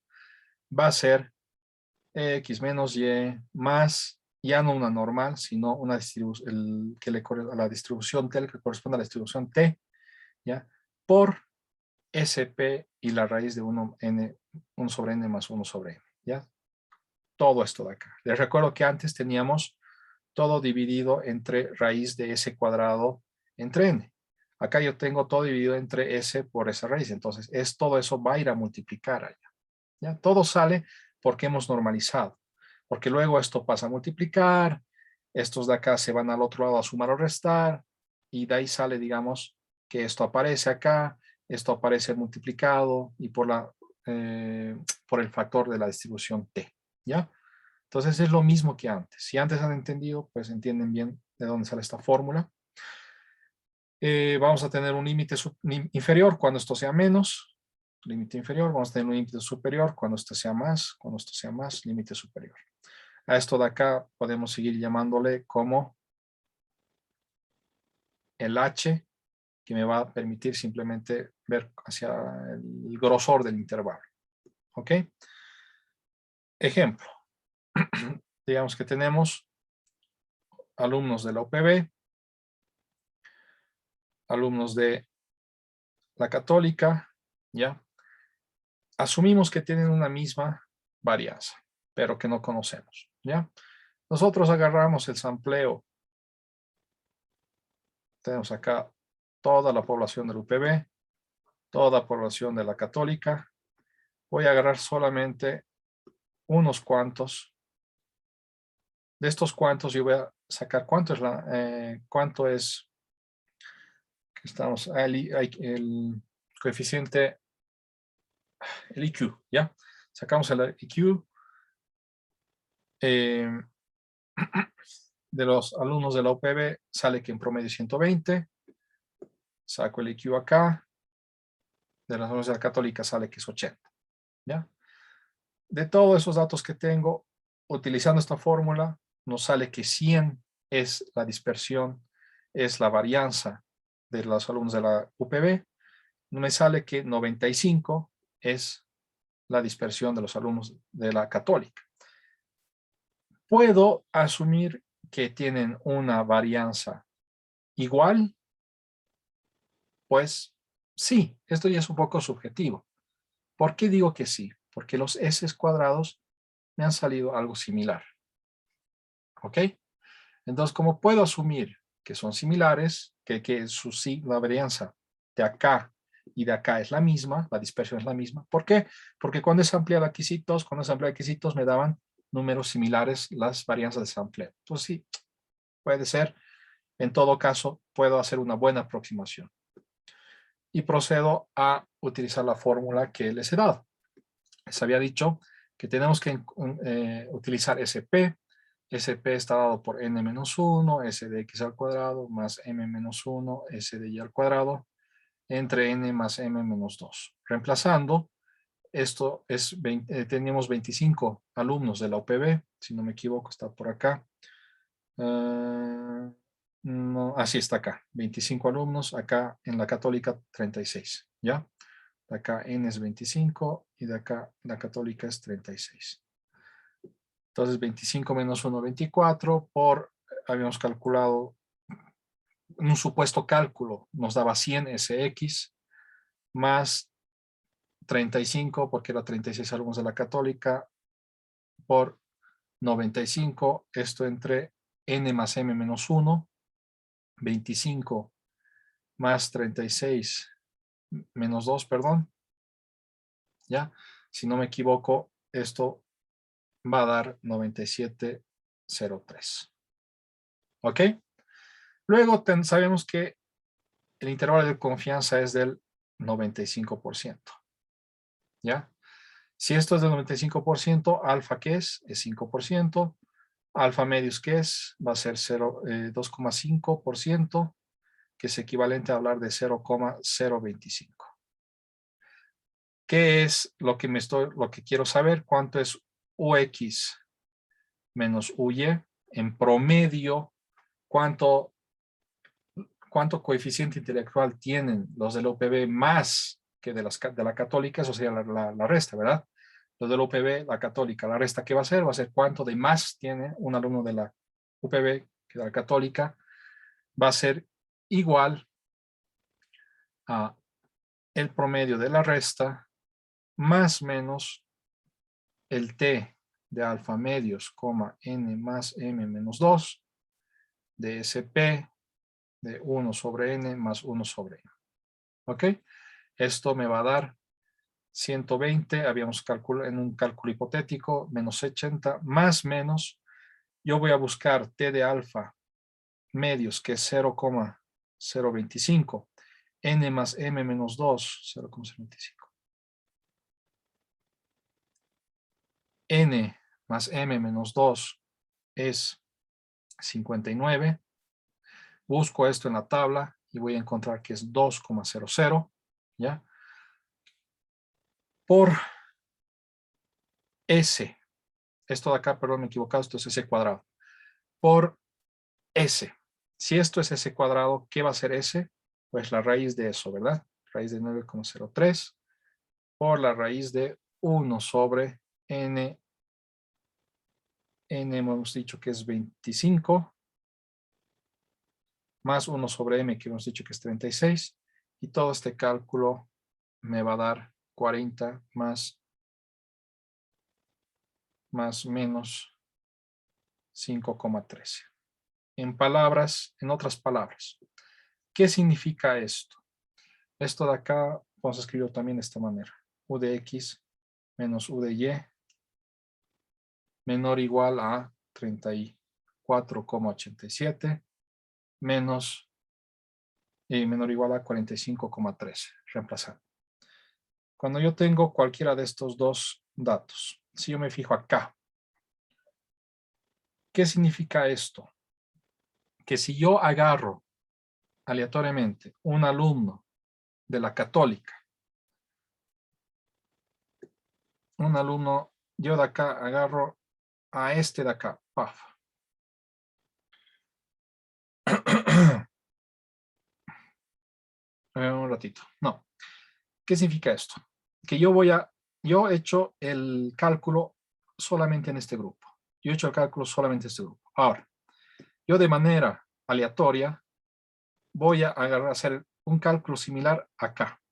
va a ser X menos Y más, ya no una normal, sino una distribución, a la distribución T, que corresponde a la distribución T, ¿ya? Por SP y la raíz de 1 sobre N más 1 sobre M, ¿ya? Todo esto de acá. Les recuerdo que antes teníamos todo dividido entre raíz de S cuadrado entre N. Acá yo tengo todo dividido entre S por esa raíz. Entonces, todo eso va a ir a multiplicar allá. ¿Ya? Todo sale porque hemos normalizado. Porque luego esto pasa a multiplicar, estos de acá se van al otro lado a sumar o restar, y de ahí sale, digamos, que esto aparece acá, esto aparece multiplicado y por el factor de la distribución T. ¿Ya? Entonces es lo mismo que antes. Si antes han entendido, pues entienden bien de dónde sale esta fórmula. Vamos a tener un límite inferior cuando esto sea menos. Límite inferior, vamos a tener un límite superior cuando esto sea más, límite superior. A esto de acá podemos seguir llamándole como el H, que me va a permitir simplemente ver hacia el grosor del intervalo. ¿Ok? Ejemplo. Digamos que tenemos alumnos de la UPB, alumnos de la Católica, ¿ya? Asumimos que tienen una misma varianza, pero que no conocemos, ¿ya? Nosotros agarramos el sampleo. Tenemos acá toda la población del UPB, toda la población de la Católica. Voy a agarrar solamente unos cuantos. De estos cuantos yo voy a sacar cuánto es el coeficiente, el IQ, ¿ya? Sacamos el IQ de los alumnos de la UPB, sale que en promedio 120. Saco el IQ acá. De las alumnos de la Católica sale que es 80. ¿Ya? De todos esos datos que tengo, utilizando esta fórmula, nos sale que 100 es la dispersión, es la varianza de los alumnos de la UPB. Me sale que 95 es la dispersión de los alumnos de la Católica. ¿Puedo asumir que tienen una varianza igual? Pues sí, esto ya es un poco subjetivo. ¿Por qué digo que sí? Porque los S cuadrados me han salido algo similar. ¿Ok? Entonces, como puedo asumir que son similares, que la varianza de acá y de acá es la misma, la dispersión es la misma. ¿Por qué? Porque cuando he ampliado aquí quesitos me daban números similares las varianzas de sampleo. Entonces sí, puede ser. En todo caso, puedo hacer una buena aproximación. Y procedo a utilizar la fórmula que les he dado. Les había dicho que tenemos que utilizar SP. SP está dado por n-1, S de x al cuadrado, más m-1, S de y al cuadrado, entre n más m-2. Reemplazando, esto es, teníamos 25 alumnos de la UPB, si no me equivoco, está por acá. No, así está acá, 25 alumnos, acá en la Católica 36, ¿ya? De acá n es 25 y de acá la Católica es 36. Entonces 25 menos 1, 24 habíamos calculado, en un supuesto cálculo nos daba 100 SX más 35 porque era 36 alumnos de la Católica por 95, esto entre n más m menos 1, 25 más 36 menos 2, perdón. ¿Ya? Si no me equivoco, esto va a dar 97,03. ¿Ok? Luego sabemos que el intervalo de confianza es del 95%. ¿Ya? Si esto es del 95%, alfa, ¿qué es? Es 5%. Alfa medios, ¿qué es? Va a ser 2,5%, que es equivalente a hablar de 0,025. ¿Qué es lo que quiero saber? ¿Cuánto es UX menos UY? En promedio, ¿cuánto coeficiente intelectual tienen los de la UPB más que de la Católica? Eso sería la resta, ¿verdad? Los de la UPB, la Católica, la resta, ¿qué va a ser? Va a ser cuánto de más tiene un alumno de la UPB que de la Católica. Va a ser igual a el promedio de la resta más menos el T de alfa medios, n más m menos 2, de SP de 1 sobre n más 1 sobre n. ¿Ok? Esto me va a dar 120, habíamos calculado en un cálculo hipotético, menos 80, más menos. Yo voy a buscar T de alfa medios, que es 0,025. N más M menos 2, 0,025. N más M menos 2 es 59. Busco esto en la tabla y voy a encontrar que es 2,00, ¿ya? Por S. Esto de acá, perdón, me he equivocado, esto es S cuadrado. Por S. Si esto es S cuadrado, ¿qué va a ser S? Pues la raíz de eso, ¿verdad? Raíz de 9,03 por la raíz de 1 sobre N. N hemos dicho que es 25. Más 1 sobre M, que hemos dicho que es 36. Y todo este cálculo me va a dar 40 más menos 5,13. En otras palabras, ¿qué significa esto? Esto de acá vamos a escribirlo también de esta manera. U de X menos U de Y menor o igual a 34,87 menos menor o igual a 45,13. Reemplazar. Cuando yo tengo cualquiera de estos dos datos, si yo me fijo acá, ¿qué significa esto? Que si yo agarro aleatoriamente un alumno de la católica, un alumno, yo de acá agarro a este de acá, paf. Un ratito, no. ¿Qué significa esto? Que yo he hecho el cálculo solamente en este grupo. Yo he hecho el cálculo solamente en este grupo. Ahora, yo de manera aleatoria voy a hacer un cálculo similar acá,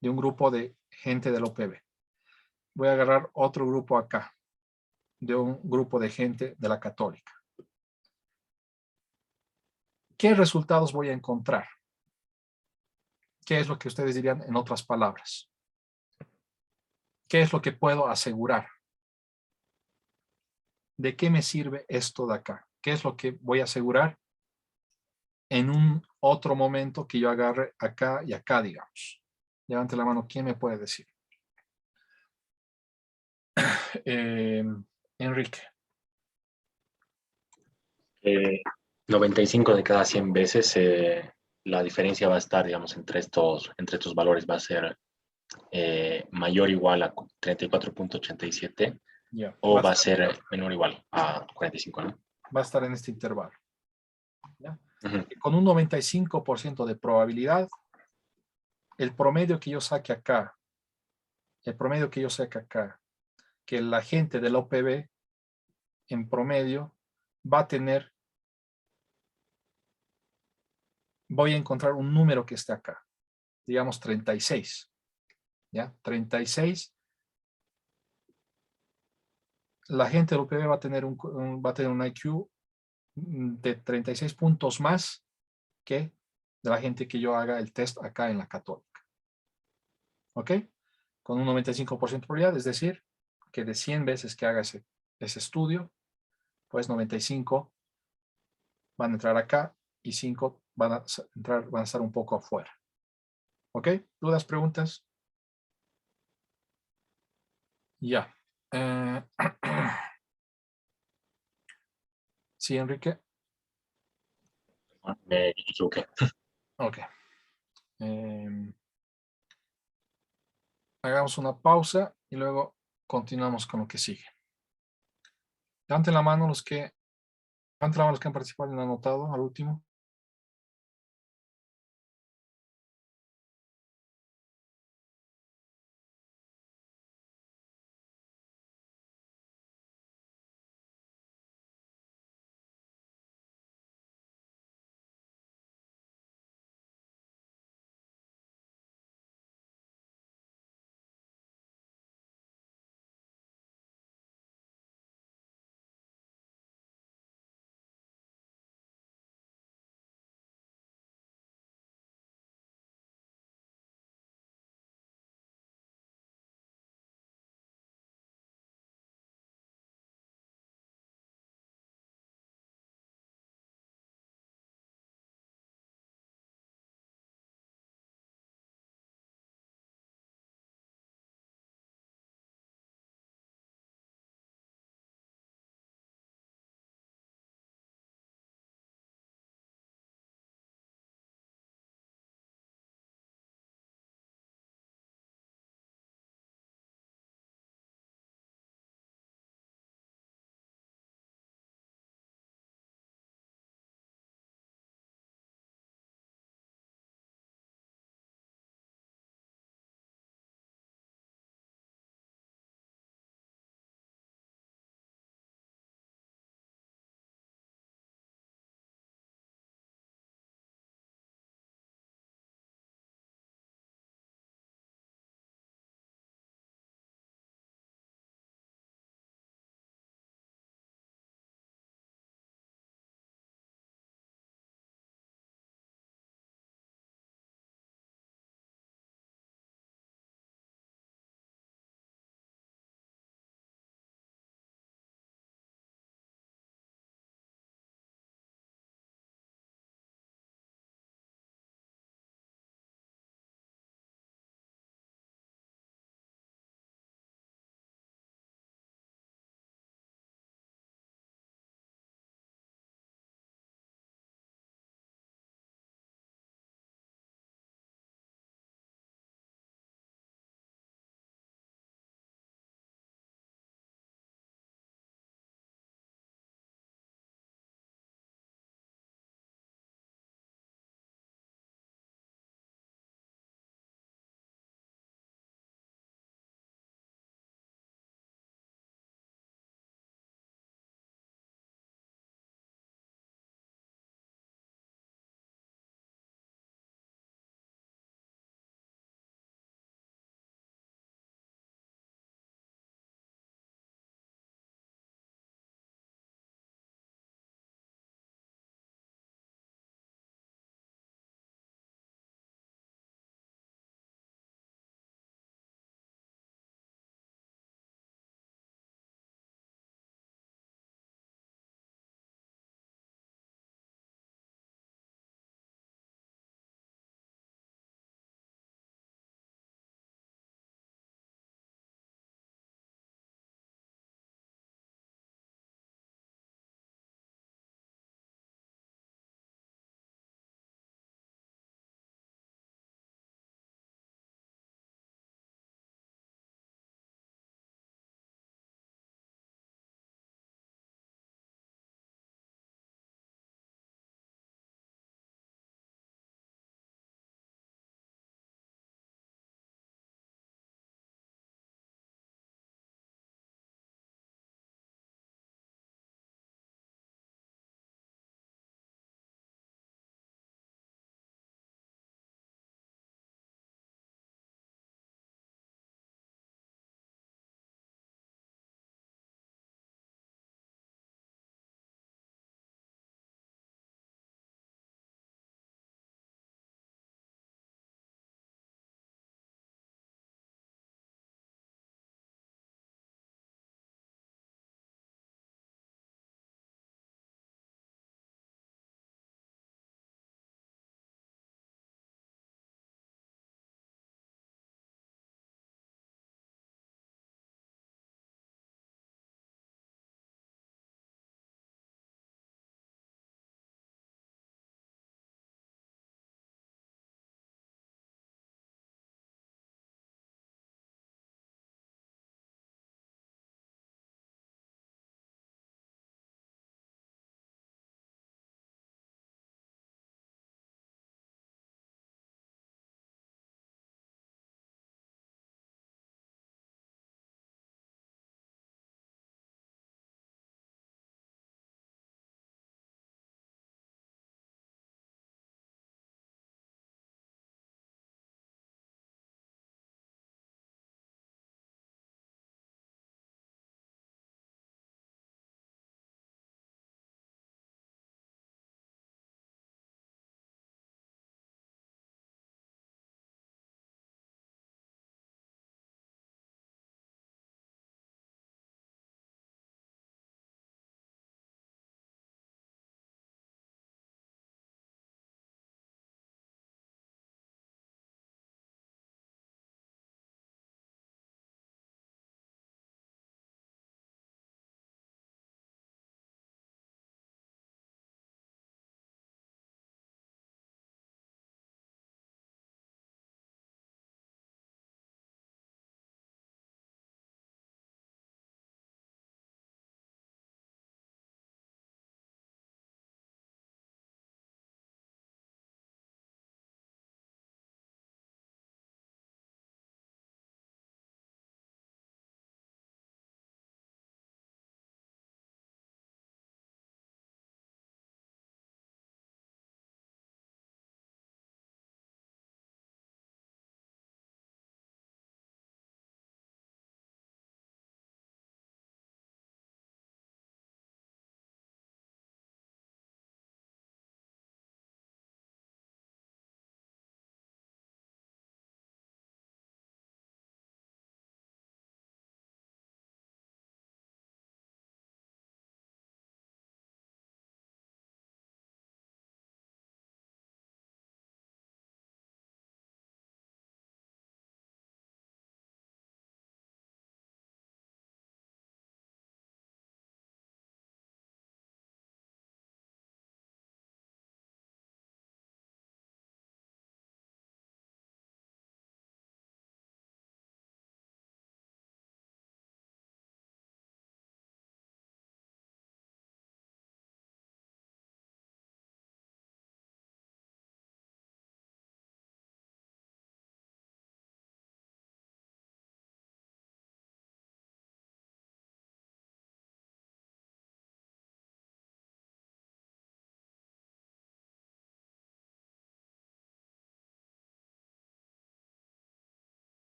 de un grupo de gente del OPB. Voy a agarrar otro grupo acá, de un grupo de gente de la católica. ¿Qué resultados voy a encontrar? ¿Qué es lo que ustedes dirían en otras palabras? ¿Qué es lo que puedo asegurar? ¿De qué me sirve esto de acá? ¿Qué es lo que voy a asegurar en un otro momento que yo agarre acá y acá, digamos? Levante la mano, ¿quién me puede decir? Enrique. 95 de cada 100 veces la diferencia va a estar, digamos, entre estos valores va a ser mayor o igual a 34,87 Ya, o va a ser menor o igual a 45, ¿no? va a estar en este intervalo. ¿Ya? Ujú. Con un 95% de probabilidad, el promedio que yo saque acá, que la gente del OPB en promedio va a tener, voy a encontrar un número que esté acá, digamos 36. ¿Ya? 36. La gente del OPB va a tener un IQ de 36 puntos más que de la gente que yo haga el test acá en la católica. ¿Ok? Con un 95% de probabilidad, es decir, que de 100 veces que haga ese estudio, pues 95 van a entrar acá y 5 van a estar un poco afuera. ¿Ok? ¿Dudas, preguntas? Ya. Sí, Enrique. Me equivoqué. Ok. Hagamos una pausa y luego continuamos con lo que sigue. Levanten la mano los que han participado y han anotado al último.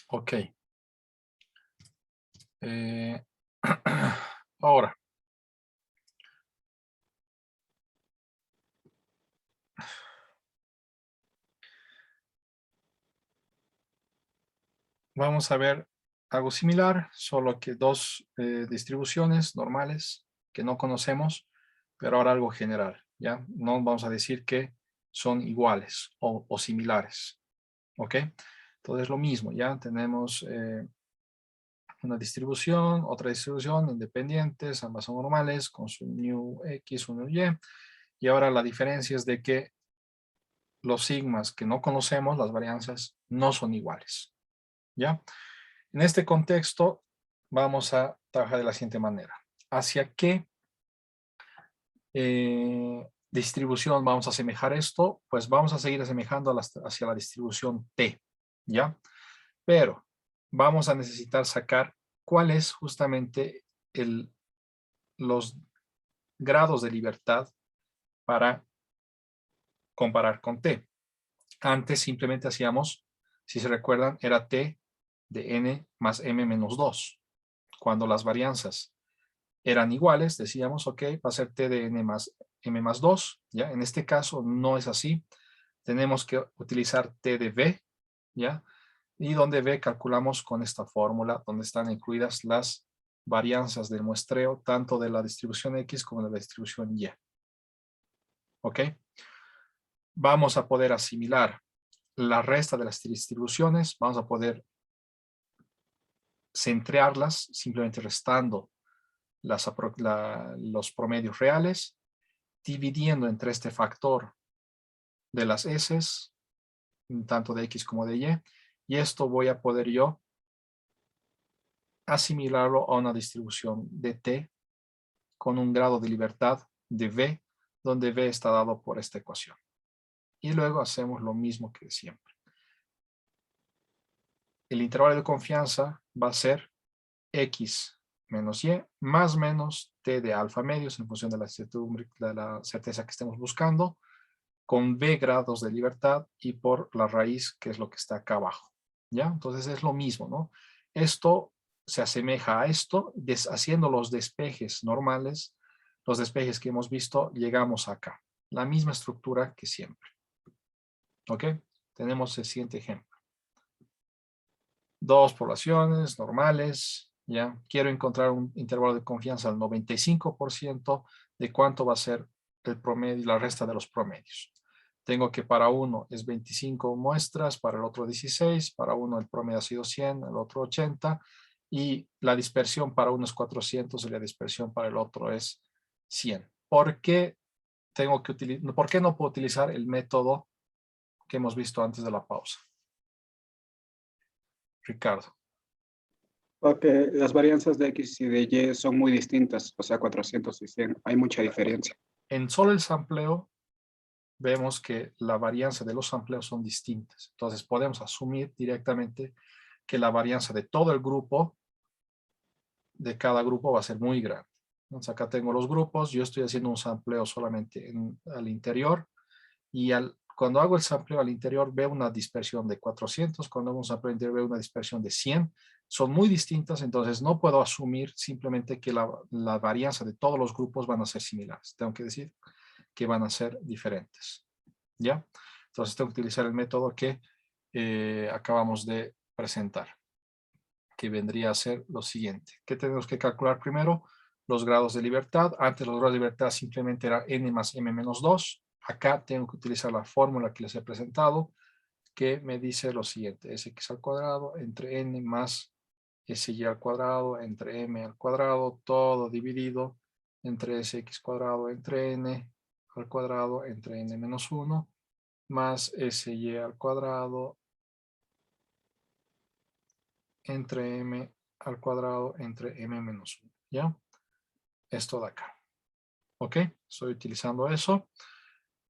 Ok. Ahora. Vamos a ver algo similar, solo que dos distribuciones normales que no conocemos, pero ahora algo general, ¿ya? No vamos a decir que son iguales o similares, ¿ok? Entonces lo mismo, ya tenemos una distribución, otra distribución, independientes, ambas son normales, con su new x, su new y, y ahora la diferencia es de que los sigmas que no conocemos, las varianzas, no son iguales, ¿ya? En este contexto, vamos a trabajar de la siguiente manera. ¿Hacia qué distribución vamos a asemejar esto? Pues vamos a seguir asemejando hacia la distribución T, ¿ya? Pero vamos a necesitar sacar cuál es justamente los grados de libertad para comparar con T. Antes simplemente hacíamos, si se recuerdan, era T de n más m menos 2. Cuando las varianzas eran iguales, decíamos, ok, va a ser t de n más m más 2, ¿ya? En este caso no es así. Tenemos que utilizar t de v, ¿ya? Y donde v calculamos con esta fórmula, donde están incluidas las varianzas del muestreo, tanto de la distribución x como de la distribución y. ¿Ok? Vamos a poder asimilar la resta de las distribuciones, vamos a poder centrarlas simplemente restando los promedios reales, dividiendo entre este factor de las S, tanto de X como de y esto voy a poder yo asimilarlo a una distribución de T con un grado de libertad de V, donde V está dado por esta ecuación. Y luego hacemos lo mismo que siempre. El intervalo de confianza va a ser X menos Y más menos T de alfa medios en función de la certeza que estemos buscando, con B grados de libertad y por la raíz, que es lo que está acá abajo. ¿Ya? Entonces es lo mismo, ¿no? Esto se asemeja a esto, haciendo los despejes normales, los despejes que hemos visto, llegamos acá. La misma estructura que siempre. ¿Ok? Tenemos el siguiente ejemplo. Dos poblaciones normales, ¿ya? Quiero encontrar un intervalo de confianza al 95% de cuánto va a ser el promedio y la resta de los promedios. Tengo que para uno es 25 muestras, para el otro 16, para uno el promedio ha sido 100, el otro 80, y la dispersión para uno es 400 y la dispersión para el otro es 100. ¿Por qué no puedo utilizar el método que hemos visto antes de la pausa? Ricardo. Porque las varianzas de X y de Y son muy distintas, o sea, 400 y 100, hay mucha diferencia. En solo el sampleo vemos que la varianza de los sampleos son distintas. Entonces podemos asumir directamente que la varianza de todo el grupo, de cada grupo, va a ser muy grande. Entonces acá tengo los grupos, yo estoy haciendo un sampleo solamente al interior y cuando hago el sampleo al interior veo una dispersión de 400, cuando hago un sampleo al interior veo una dispersión de 100. Son muy distintas, entonces no puedo asumir simplemente que la varianza de todos los grupos van a ser similares. Tengo que decir que van a ser diferentes. ¿Ya? Entonces tengo que utilizar el método que acabamos de presentar, que vendría a ser lo siguiente. ¿Qué tenemos que calcular primero? Los grados de libertad. Antes los grados de libertad simplemente era n más m menos 2. Acá tengo que utilizar la fórmula que les he presentado, que me dice lo siguiente. Sx al cuadrado entre n más sy al cuadrado entre m al cuadrado, todo dividido entre sx cuadrado entre n al cuadrado entre n menos 1 más sy al cuadrado entre m al cuadrado entre m menos 1. ¿Ya? Esto de acá. ¿Ok? Estoy utilizando eso.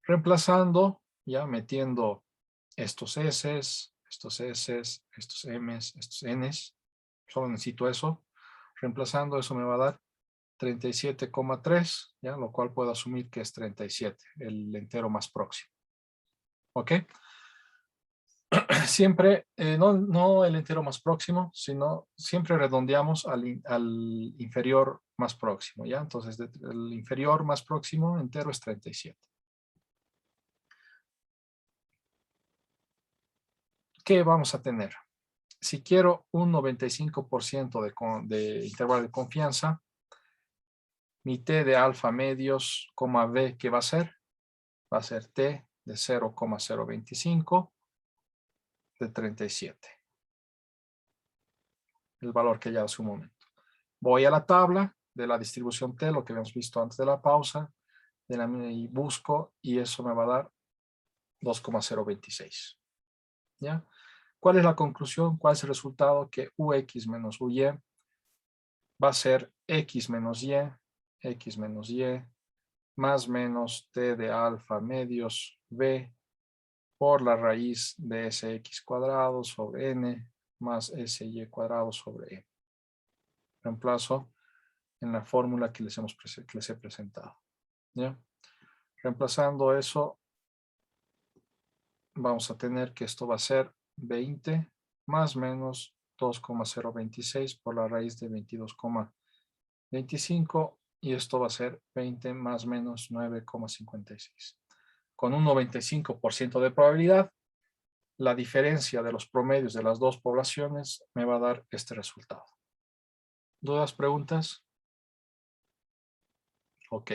Reemplazando, ya metiendo estos s, estos s, estos m, estos n. Solo necesito eso. Reemplazando eso me va a dar 37,3, ¿ya? Lo cual puedo asumir que es 37, el entero más próximo. ¿Ok? siempre, no el entero más próximo, sino siempre redondeamos al inferior más próximo, ¿ya? Entonces, el inferior más próximo entero es 37. ¿Qué vamos a tener? Si quiero un 95% de intervalo de confianza, mi T de alfa medios, coma B, ¿qué va a ser? Va a ser T de 0,025 de 37. El valor que ya hace un momento. Voy a la tabla de la distribución T, lo que habíamos visto antes de la pausa, y busco, y eso me va a dar 2,026. ¿Ya? ¿Cuál es la conclusión? ¿Cuál es el resultado? Que UX menos UY va a ser X menos Y, más menos T de alfa medios B por la raíz de SX cuadrado sobre N más SY cuadrado sobre E. Reemplazo en la fórmula que les he presentado. ¿Ya? Reemplazando eso, vamos a tener que esto va a ser 20 más menos 2,026 por la raíz de 22,25 y esto va a ser 20 más menos 9,56. Con un 95% de probabilidad, la diferencia de los promedios de las dos poblaciones me va a dar este resultado. ¿Dudas, preguntas? Ok.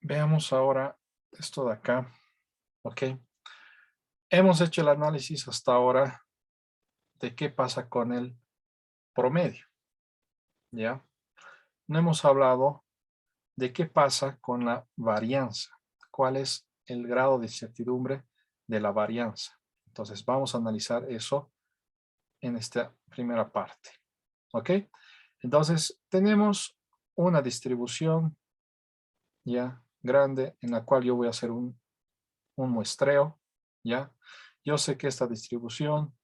Veamos ahora esto de acá. Ok. Hemos hecho el análisis hasta ahora de qué pasa con el promedio. ¿Ya? No hemos hablado de qué pasa con la varianza. ¿Cuál es el grado de incertidumbre de la varianza? Entonces vamos a analizar eso en esta primera parte. ¿Ok? Entonces tenemos una distribución ya grande en la cual yo voy a hacer un muestreo. ¿Ya? Yo sé que esta distribución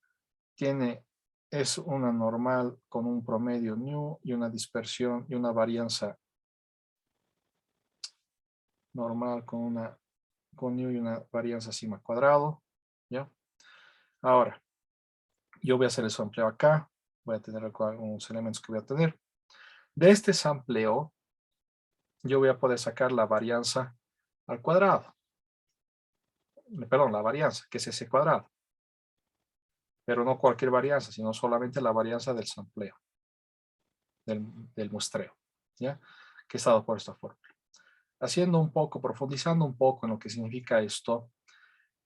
es una normal con un promedio nu y una dispersión y una varianza normal con nu y una varianza sigma cuadrado. ¿Ya? Ahora, yo voy a hacer el sampleo acá. Voy a tener algunos elementos que voy a tener. De este sampleo, yo voy a poder sacar la varianza al cuadrado. Perdón, la varianza, que es ese cuadrado. Pero no cualquier varianza, sino solamente la varianza del sampleo, del muestreo, ¿ya? Que está dado por esta fórmula. Profundizando un poco en lo que significa esto,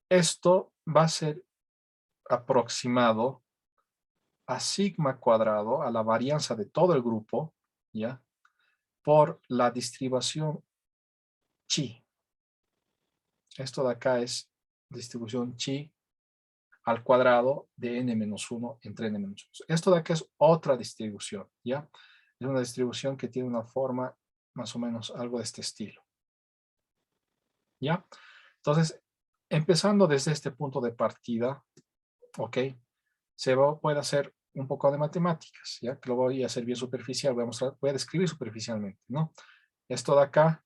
esto va a ser aproximado a sigma cuadrado, a la varianza de todo el grupo, ¿ya? Por la distribución chi. Esto de acá es distribución chi al cuadrado de n-1 entre n-1. Esto de acá es otra distribución, ¿ya? Es una distribución que tiene una forma más o menos algo de este estilo. ¿Ya? Entonces, empezando desde este punto de partida, ¿ok? Puede hacer un poco de matemáticas, ¿ya? Que lo voy a hacer bien superficial, voy a describir superficialmente, ¿no? Esto de acá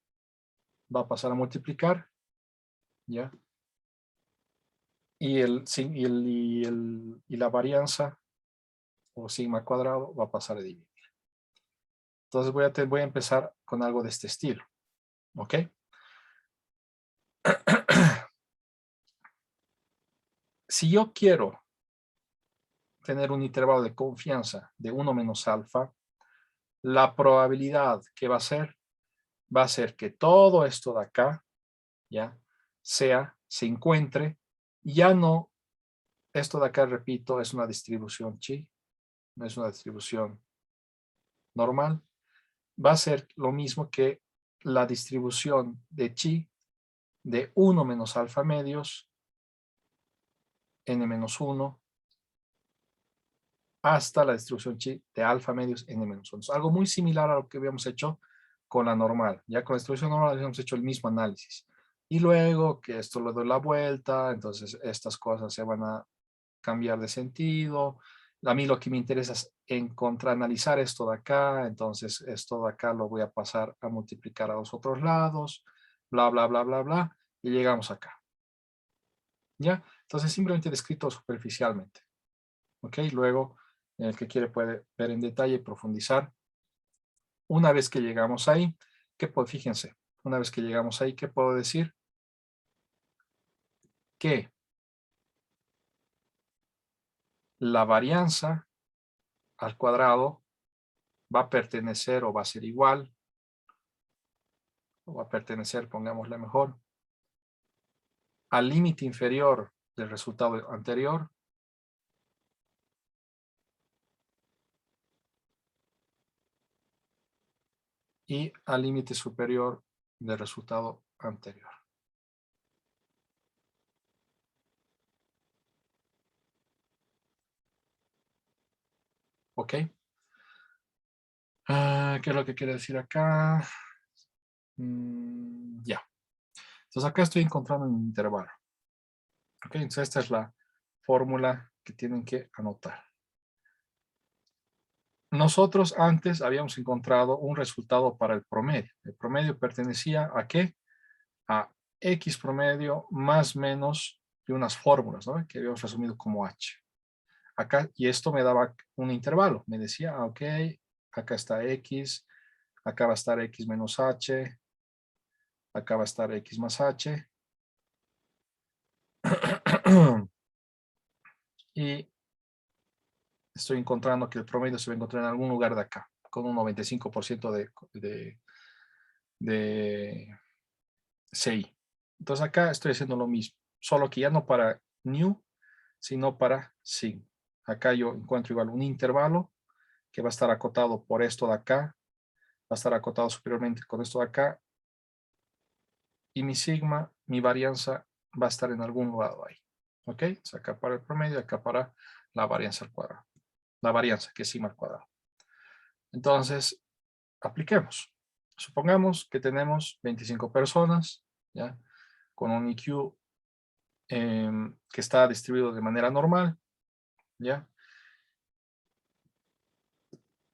va a pasar a multiplicar, ¿ya? Y la varianza o sigma cuadrado va a pasar a dividir. Entonces voy a empezar con algo de este estilo. ¿Ok? Si yo quiero tener un intervalo de confianza de 1 menos alfa, la probabilidad que va a ser que todo esto de acá, ¿ya? Se encuentre, ya no, esto de acá, repito, es una distribución chi, no es una distribución normal, va a ser lo mismo que la distribución de chi de 1 menos alfa medios, n-1, hasta la distribución chi de alfa medios, n-1. Algo muy similar a lo que habíamos hecho con la normal. Ya con la distribución normal habíamos hecho el mismo análisis. Y luego que esto le doy la vuelta, entonces estas cosas se van a cambiar de sentido. A mí lo que me interesa es analizar esto de acá, entonces esto de acá lo voy a pasar a multiplicar a los otros lados, bla, bla, bla, bla, bla. y llegamos acá. ¿Ya? Entonces simplemente descrito superficialmente. ¿Ok? Luego, el que quiere puede ver en detalle y profundizar. Una vez que llegamos ahí, fíjense, una vez que llegamos ahí, ¿qué puedo decir? Que la varianza al cuadrado va a pertenecer o va a ser igual, o va a pertenecer, pongámosle mejor, al límite inferior del resultado anterior y al límite superior del resultado anterior. ¿Ok? ¿Qué es lo que quiere decir acá? Ya. Entonces acá estoy encontrando un intervalo. ¿Ok? Entonces esta es la fórmula que tienen que anotar. Nosotros antes habíamos encontrado un resultado para el promedio. El promedio pertenecía ¿a qué? A X promedio más menos de unas fórmulas, ¿no? Que habíamos resumido como H. Acá, y esto me daba un intervalo. Me decía, ok, acá está X, acá va a estar X menos H, acá va a estar X más H. Y estoy encontrando que el promedio se va a encontrar en algún lugar de acá, con un 95% de CI. Entonces acá estoy haciendo lo mismo, solo que ya no para new, sino para sigma. Acá yo encuentro igual un intervalo que va a estar acotado por esto de acá, va a estar acotado superiormente con esto de acá, y mi sigma, mi varianza, va a estar en algún lado ahí. ¿Ok? O sea, acá para el promedio, acá para la varianza al cuadrado. La varianza, que es sigma al cuadrado. Entonces, apliquemos. Supongamos que tenemos 25 personas, ¿ya? Con un IQ que está distribuido de manera normal, ¿ya?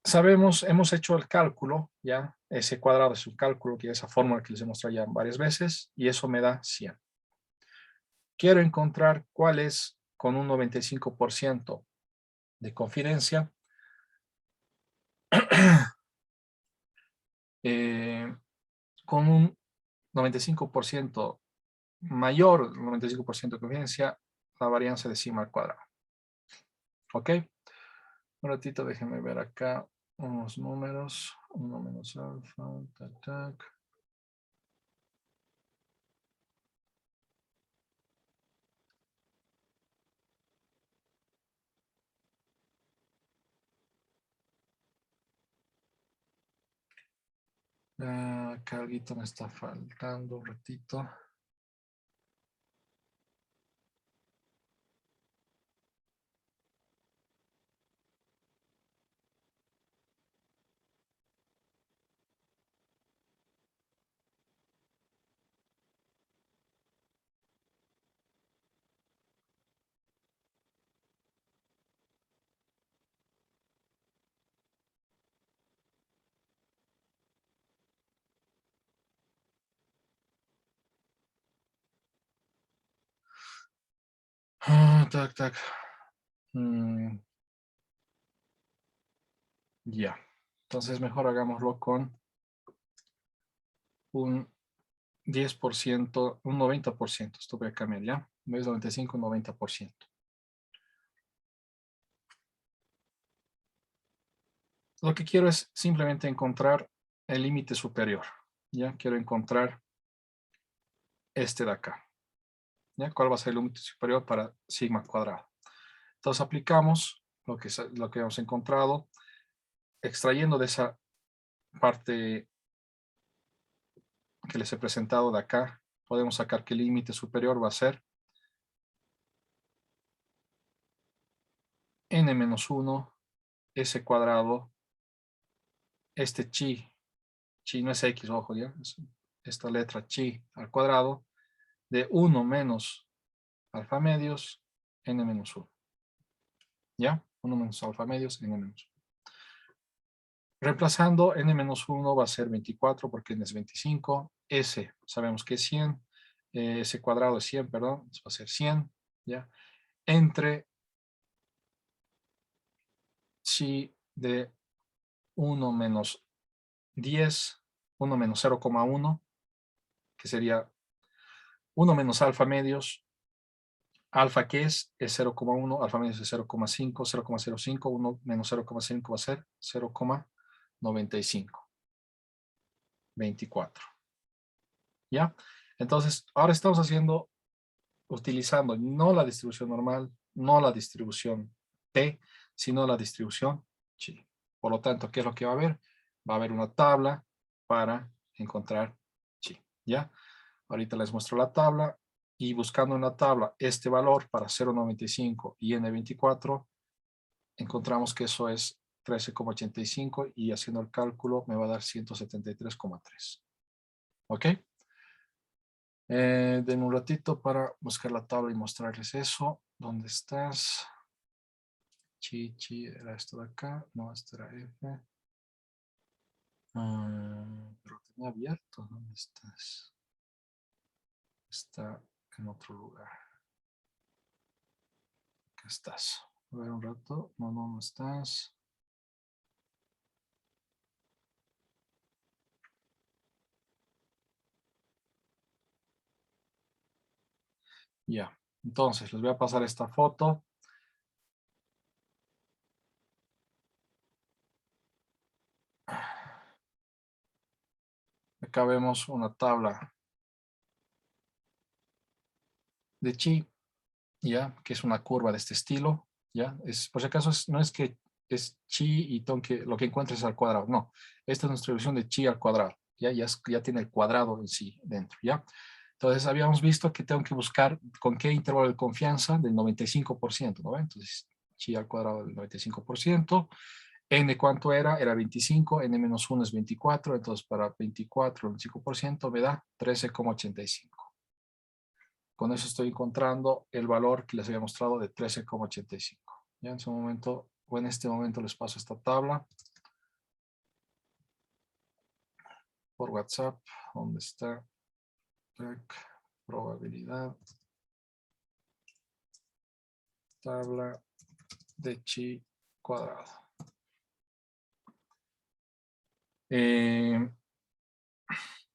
Sabemos, hemos hecho el cálculo, ¿ya? Ese cuadrado es un cálculo, que es esa fórmula que les he mostrado ya varias veces, y eso me da 100. Quiero encontrar cuál es, con un 95% de confidencia, con un 95% mayor, 95% de confidencia, la varianza de sigma al cuadrado. ¿Ok? Un ratito, déjenme ver acá unos números. 1 menos alfa, tac, tac. Acá algo me está faltando un ratito. Tac, tac. Ya. Entonces mejor hagámoslo con un 10%, un 90%. Esto voy a cambiar, ¿ya? En vez de 95, un 90%. Lo que quiero es simplemente encontrar el límite superior, ¿ya? Quiero encontrar este de acá, ¿ya? ¿Cuál va a ser el límite superior para sigma cuadrado? Entonces aplicamos lo que hemos encontrado, extrayendo de esa parte que les he presentado de acá, podemos sacar que el límite superior va a ser n-1, s cuadrado, este chi no es x, ojo, ya, es esta letra chi al cuadrado, de 1 menos alfa medios, n-1. ¿Ya? 1 menos alfa medios, n-1. Reemplazando, n-1 va a ser 24 porque n es 25, s sabemos que es 100, ese cuadrado es 100, perdón, eso va a ser 100, ¿ya? Entre chi de 1 menos 10, 1 menos 0,1, que sería 1 menos alfa medios. Alfa, ¿qué es? Es 0,1, alfa medios es 0,5, 0,05, 1 menos 0,5 va a ser 0,95, 24. ¿Ya? Entonces, ahora estamos utilizando no la distribución normal, no la distribución T, sino la distribución Chi. Por lo tanto, ¿qué es lo que va a haber? Va a haber una tabla para encontrar Chi. ¿Ya? Ahorita les muestro la tabla. Y buscando en la tabla este valor para 0,95 y N24, encontramos que eso es 13,85 y haciendo el cálculo me va a dar 173,3. ¿Ok? Den un ratito para buscar la tabla y mostrarles eso. ¿Dónde estás? Chi, era esto de acá. No, esto era F. Pero tenía abierto. ¿Dónde estás? Está en otro lugar. Acá estás. A ver un rato. No estás. Ya. Entonces, les voy a pasar esta foto. Acá vemos una tabla de Chi, ya, que es una curva de este estilo, ya. Por si acaso, no es que es Chi y lo que encuentres al cuadrado, no. Esta es una distribución de Chi al cuadrado, ya tiene el cuadrado en sí dentro, ya. Entonces, habíamos visto que tengo que buscar con qué intervalo de confianza del 95%, ¿no? Entonces, Chi al cuadrado del 95%. N, ¿cuánto era? Era 25, N menos 1 es 24, entonces para 24, 25% me da 13,85. Con eso estoy encontrando el valor que les había mostrado de 13,85. Ya en su momento, o en este momento les paso esta tabla por WhatsApp. ¿Dónde está? Probabilidad. Tabla de Chi cuadrado.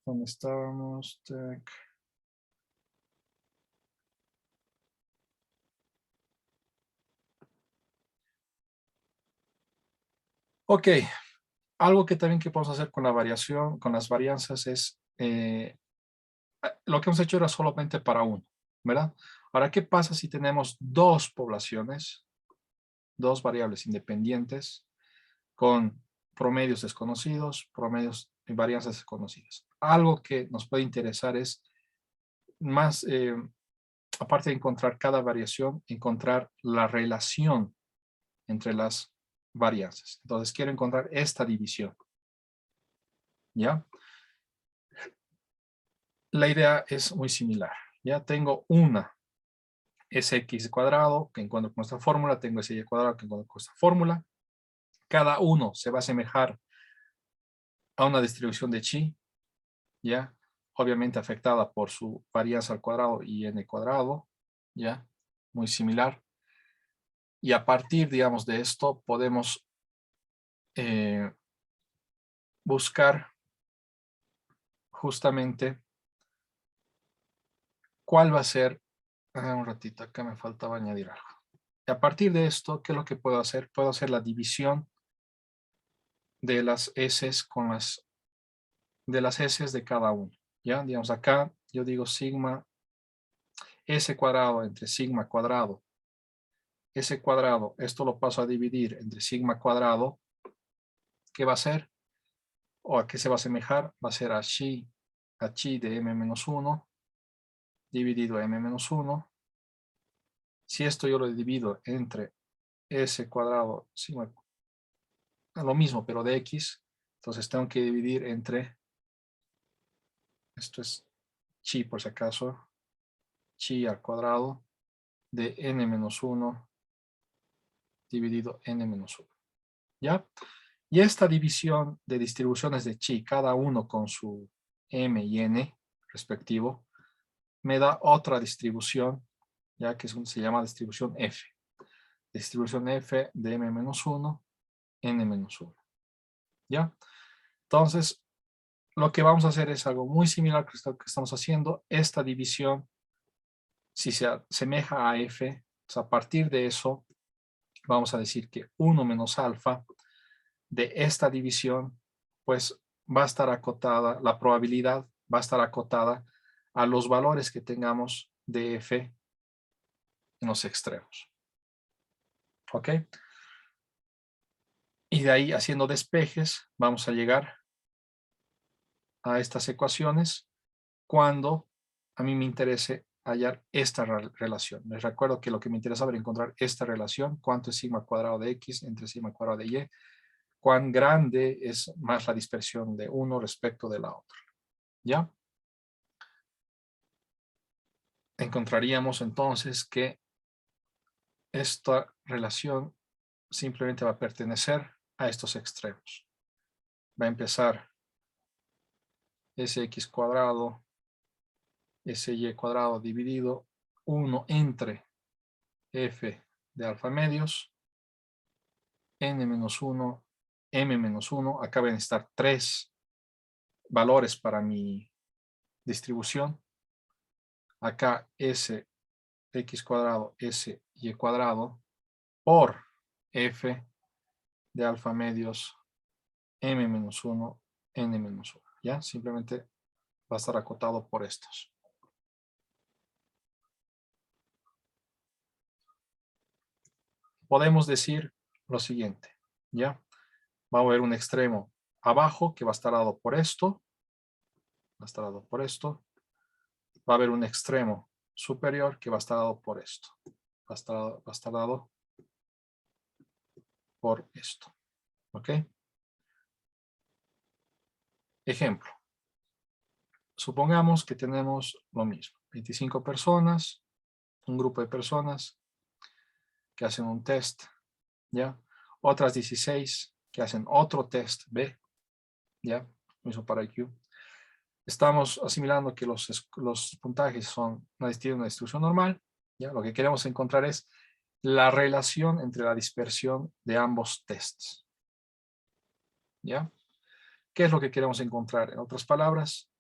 ¿Dónde estábamos? Ok, algo que también que podemos hacer con la variación, con las varianzas es, lo que hemos hecho era solamente para uno, ¿verdad? Ahora, ¿qué pasa si tenemos dos poblaciones, dos variables independientes con promedios desconocidos, promedios y varianzas desconocidas? Algo que nos puede interesar es más, aparte de encontrar cada variación, encontrar la relación entre las varianzas. Entonces, quiero encontrar esta división. ¿Ya? La idea es muy similar. Ya tengo una sx cuadrado que encuentro con esta fórmula, tengo sy cuadrado que encuentro con esta fórmula. Cada uno se va a asemejar a una distribución de Chi, ¿ya? Obviamente afectada por su varianza al cuadrado y n cuadrado, ¿ya? Muy similar. Y a partir, digamos, de esto podemos buscar justamente cuál va a ser. Un ratito, acá me faltaba añadir algo. Y a partir de esto, ¿qué es lo que puedo hacer? Puedo hacer la división de las S de las S de cada uno. ¿Ya? Digamos, acá yo digo sigma S cuadrado entre sigma cuadrado. S cuadrado, esto lo paso a dividir entre sigma cuadrado. ¿Qué va a ser? ¿O a qué se va a asemejar? Va a ser a chi de m-1 dividido m-1. Si esto yo lo divido entre S cuadrado, sigma, lo mismo, pero de X, entonces tengo que dividir entre, esto es chi por si acaso, chi al cuadrado de n-1 dividido n-1. ¿Ya? Y esta división de distribuciones de chi, cada uno con su m y n respectivo, me da otra distribución, ya que se llama distribución F. Distribución F de m-1, n-1. ¿Ya? Entonces, lo que vamos a hacer es algo muy similar que estamos haciendo. Esta división, si se asemeja a F, entonces a partir de eso, vamos a decir que 1 menos alfa de esta división, pues va a estar acotada, la probabilidad va a estar acotada a los valores que tengamos de F en los extremos. ¿Ok? Y de ahí, haciendo despejes, vamos a llegar a estas ecuaciones cuando a mí me interese hallar esta relación. Les recuerdo que lo que me interesa es encontrar esta relación, cuánto es sigma cuadrado de X entre sigma cuadrado de Y, cuán grande es más la dispersión de uno respecto de la otra. ¿Ya? Encontraríamos entonces que esta relación simplemente va a pertenecer a estos extremos. Va a empezar sx cuadrado, sy cuadrado dividido 1 entre f de alfa medios, n-1, m-1. Acá van a estar 3 valores para mi distribución. Acá s x cuadrado, s y cuadrado por f de alfa medios, m-1, n-1. ¿Ya? Simplemente va a estar acotado por estos. Podemos decir lo siguiente, ¿ya? Va a haber un extremo abajo que va a estar dado por esto. Va a estar dado por esto. Va a haber un extremo superior que va a estar dado por esto. Va a estar dado por esto. ¿Ok? Ejemplo. Supongamos que tenemos lo mismo. 25 personas, un grupo de personas que hacen un test, ¿ya? Otras 16 que hacen otro test B, ¿ya? Mismo para IQ. Estamos asimilando que los puntajes son una distribución normal, ¿ya? Lo que queremos encontrar es la relación entre la dispersión de ambos tests, ¿ya? ¿Qué es lo que queremos encontrar? En otras palabras,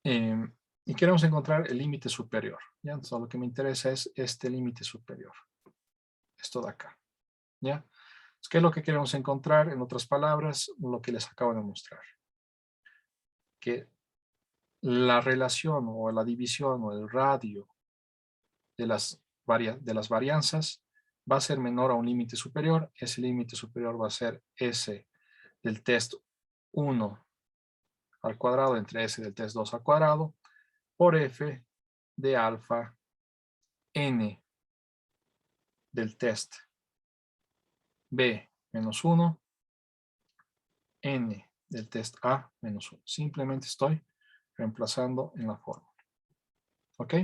y queremos encontrar el límite superior, ¿ya? Entonces, lo que me interesa es este límite superior. Esto de acá, ¿ya? Entonces, ¿qué es lo que queremos encontrar? En otras palabras, lo que les acabo de mostrar. Que la relación o la división o el radio de las varianzas va a ser menor a un límite superior. Ese límite superior va a ser S del test 1 al cuadrado entre S del test 2 al cuadrado por F de alfa N del test B menos 1, N del test A menos 1. Simplemente estoy reemplazando en la fórmula. ¿Ok?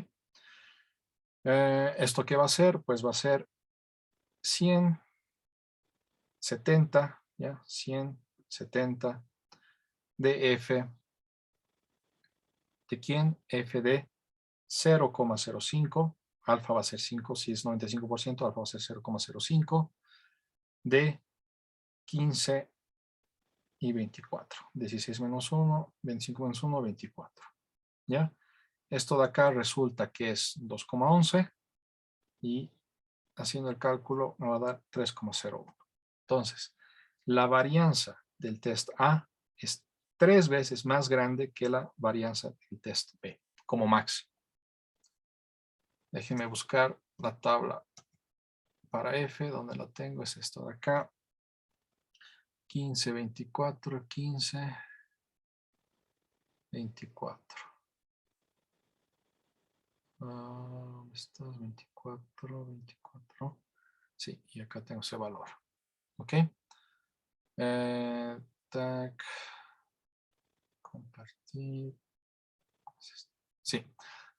¿Esto qué va a ser? Pues va a ser 170, ¿ya? 170 de F. ¿De quién? F de 0,05. Alfa va a ser 5. Si es 95%, alfa va a ser 0,05. De 15 y 24. 16 menos 1, 25 menos 1, 24. ¿Ya? Esto de acá resulta que es 2,11 y haciendo el cálculo me va a dar 3,01. Entonces, la varianza del test A es 3 veces más grande que la varianza del test B, como máximo. Déjenme buscar la tabla para F, donde la tengo, es esto de acá. 15, 24, 15, 24. ¿Dónde estás? 24, 24. Sí, y acá tengo ese valor. ¿Ok? Tag. Compartir. Sí.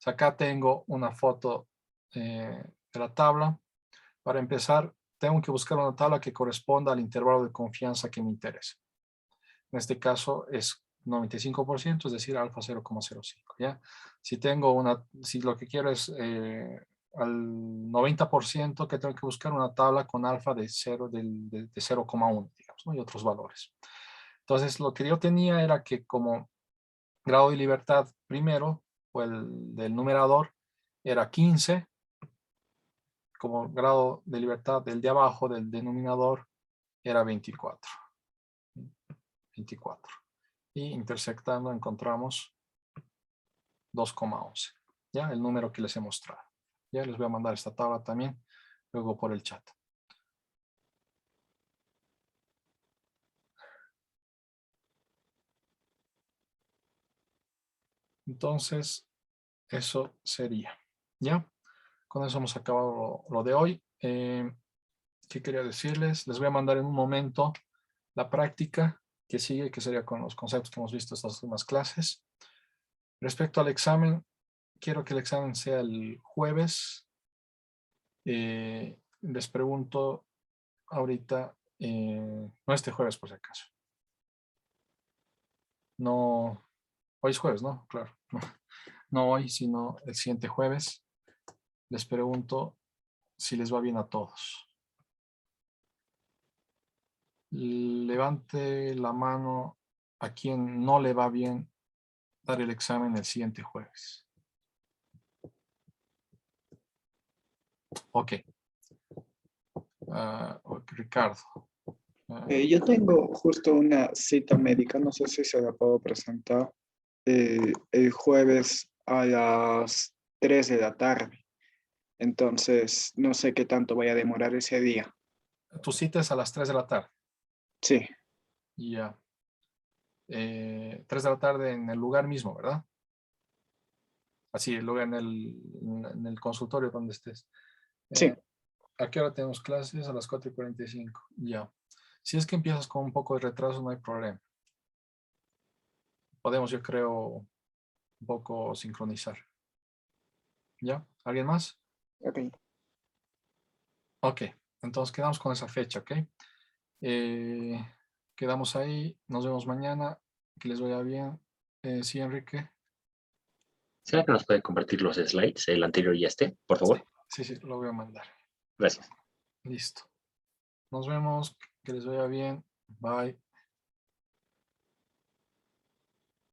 Acá tengo una foto de la tabla. Para empezar, tengo que buscar una tabla que corresponda al intervalo de confianza que me interesa. En este caso es 95%, es decir, alfa 0,05, ¿ya? Si tengo si lo que quiero es al 90%, que tengo que buscar una tabla con alfa de 0,1, digamos, ¿no? Y otros valores. Entonces, lo que yo tenía era que como grado de libertad primero, o el del numerador, era 15, como grado de libertad del de abajo, del denominador, era 24. 24. Y intersectando encontramos 2,11. ¿Ya? El número que les he mostrado. Ya les voy a mandar esta tabla también, luego por el chat. Entonces, eso sería. ¿Ya? Con eso hemos acabado lo de hoy. ¿Qué quería decirles? Les voy a mandar en un momento la práctica que sigue, que sería con los conceptos que hemos visto estas últimas clases. Respecto al examen, quiero que el examen sea el jueves. Les pregunto ahorita, no este jueves por si acaso. No, hoy es jueves, ¿no? Claro. No hoy, sino el siguiente jueves. Les pregunto si les va bien a todos. Levante la mano a quien no le va bien dar el examen el siguiente jueves. Ok. Ricardo. Yo tengo justo una cita médica, no sé si se la puedo presentar el jueves a las 3 de la tarde. Entonces, no sé qué tanto vaya a demorar ese día. Tu cita es a las 3 de la tarde. Sí, Ya. 3 de la tarde en el lugar mismo, ¿verdad? Así, el lugar en el consultorio donde estés. sí. ¿A qué hora tenemos clases? A las 4:45. Ya. Si es que empiezas con un poco de retraso, no hay problema. Podemos, yo creo, un poco sincronizar. ¿Ya? ¿Alguien más? Ok. Ok. Entonces quedamos con esa fecha, ¿ok? Quedamos ahí. Nos vemos mañana. Que les vaya bien. Sí, Enrique. ¿Será que nos puede compartir los slides, el anterior y este, por favor? Sí, sí, lo voy a mandar. Gracias. Listo. Nos vemos. Que les vaya bien. Bye.